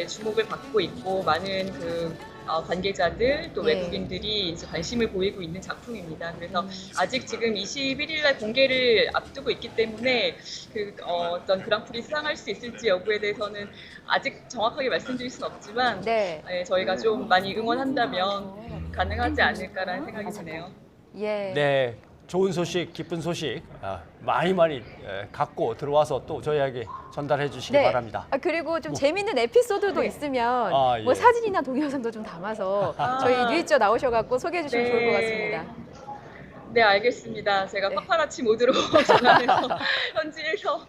주목을 받고 있고 많은 그 관계자들 또 외국인들이 이제 관심을 보이고 있는 작품입니다. 그래서 아직 지금 21일 날 공개를 앞두고 있기 때문에 그 어떤 그랑프리 수상할 수 있을지 여부에 대해서는 아직 정확하게 말씀드릴 수는 없지만 저희가 좀 많이 응원한다면 가능하지 않을까라는 생각이 드네요. 예. 네. 좋은 소식, 기쁜 소식 많이 갖고 들어와서 또 저희에게 전달해 주시기 바랍니다. 그리고 좀 재밌는 에피소드도 있으면 뭐 사진이나 동영상도 좀 담아서 저희 뉴이저 나오셔갖고 소개해 주시면 좋을 것 같습니다. 네, 알겠습니다. 제가 파파라치 모드로 전화해서 현지에서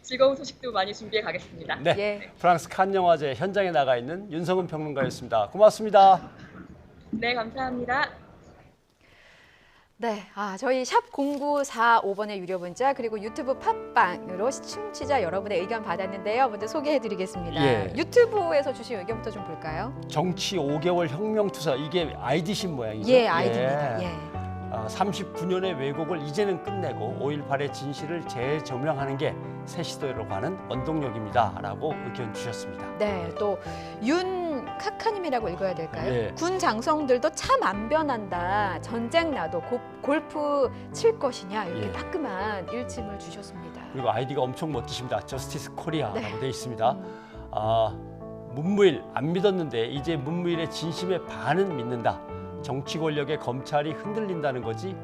즐거운 소식도 많이 준비해 가겠습니다. 네, 프랑스 칸 영화제 현장에 나가 있는 윤성은 평론가였습니다. 고맙습니다. 네, 감사합니다. 네, 저희 샵 0945번의 유료 문자 그리고 유튜브 팟빵으로 청취자 여러분의 의견 받았는데요. 먼저 소개해드리겠습니다. 유튜브에서 주신 의견부터 좀 볼까요? 정치 5개월 혁명투사, 이게 아이디신 모양이죠? 예, 아이디입니다. 39년의 왜곡을 이제는 끝내고 5.18의 진실을 재조명하는 게 새 시대로 가는 원동력입니다. 라고 의견 주셨습니다. 네, 또 윤카카님이라고 읽어야 될까요? 네. 군 장성들도 참 안 변한다. 전쟁 나도 골프 칠 것이냐 이렇게 따끔한 일침을 주셨습니다. 그리고 아이디가 엄청 멋지십니다. 저스티스 코리아라고 되어 있습니다. 문무일 안 믿었는데 이제 문무일의 진심에 반은 믿는다. 정치 권력의 검찰이 흔들린다는 거지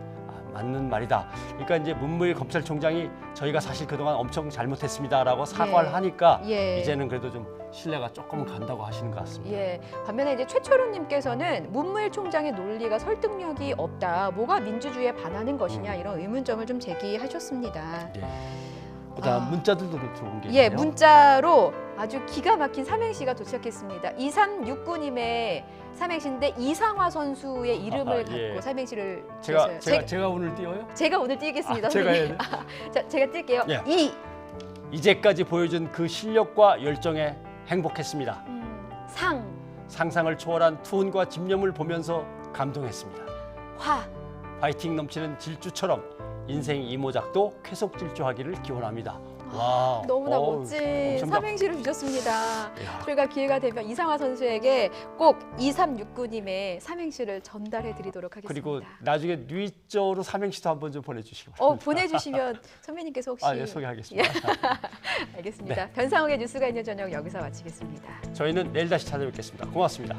맞는 말이다. 그러니까 이제 문무일 검찰총장이 저희가 사실 그동안 엄청 잘못했습니다라고 사과를 하니까 이제는 그래도 좀 신뢰가 조금은 간다고 하시는 것 같습니다. 반면에 이제 최철우님께서는 문무일 총장의 논리가 설득력이 없다. 뭐가 민주주의에 반하는 것이냐 이런 의문점을 좀 제기하셨습니다. 그다음 문자들도 들어온 게 있네요. 문자로 아주 기가 막힌 삼행시가 도착했습니다. 2369님의 삼행시인데 이상화 선수의 이름을 갖고 삼행시를 주셨어요. 제가 오늘 띄워요? 제가 오늘 띄겠습니다. 제가 해야 돼? 자, 제가 띄게요. 이제까지 보여준 그 실력과 열정에 행복했습니다. 상상을 초월한 투혼과 집념을 보면서 감동했습니다. 파이팅 넘치는 질주처럼 인생 이모작도 쾌속 질주하기를 기원합니다. 와, 너무나 멋진 삼행시를 주셨습니다. 저희가 기회가 되면 이상화 선수에게 꼭 2369님의 삼행시를 전달해 드리도록 하겠습니다. 그리고 나중에 뉘자로 삼행시도 한번 좀 보내주시기 바랍니다. 보내주시면 선배님께서 혹시 예, 소개하겠습니다. 알겠습니다. 네. 변상욱의 뉴스가 있는 저녁 여기서 마치겠습니다. 저희는 내일 다시 찾아뵙겠습니다. 고맙습니다.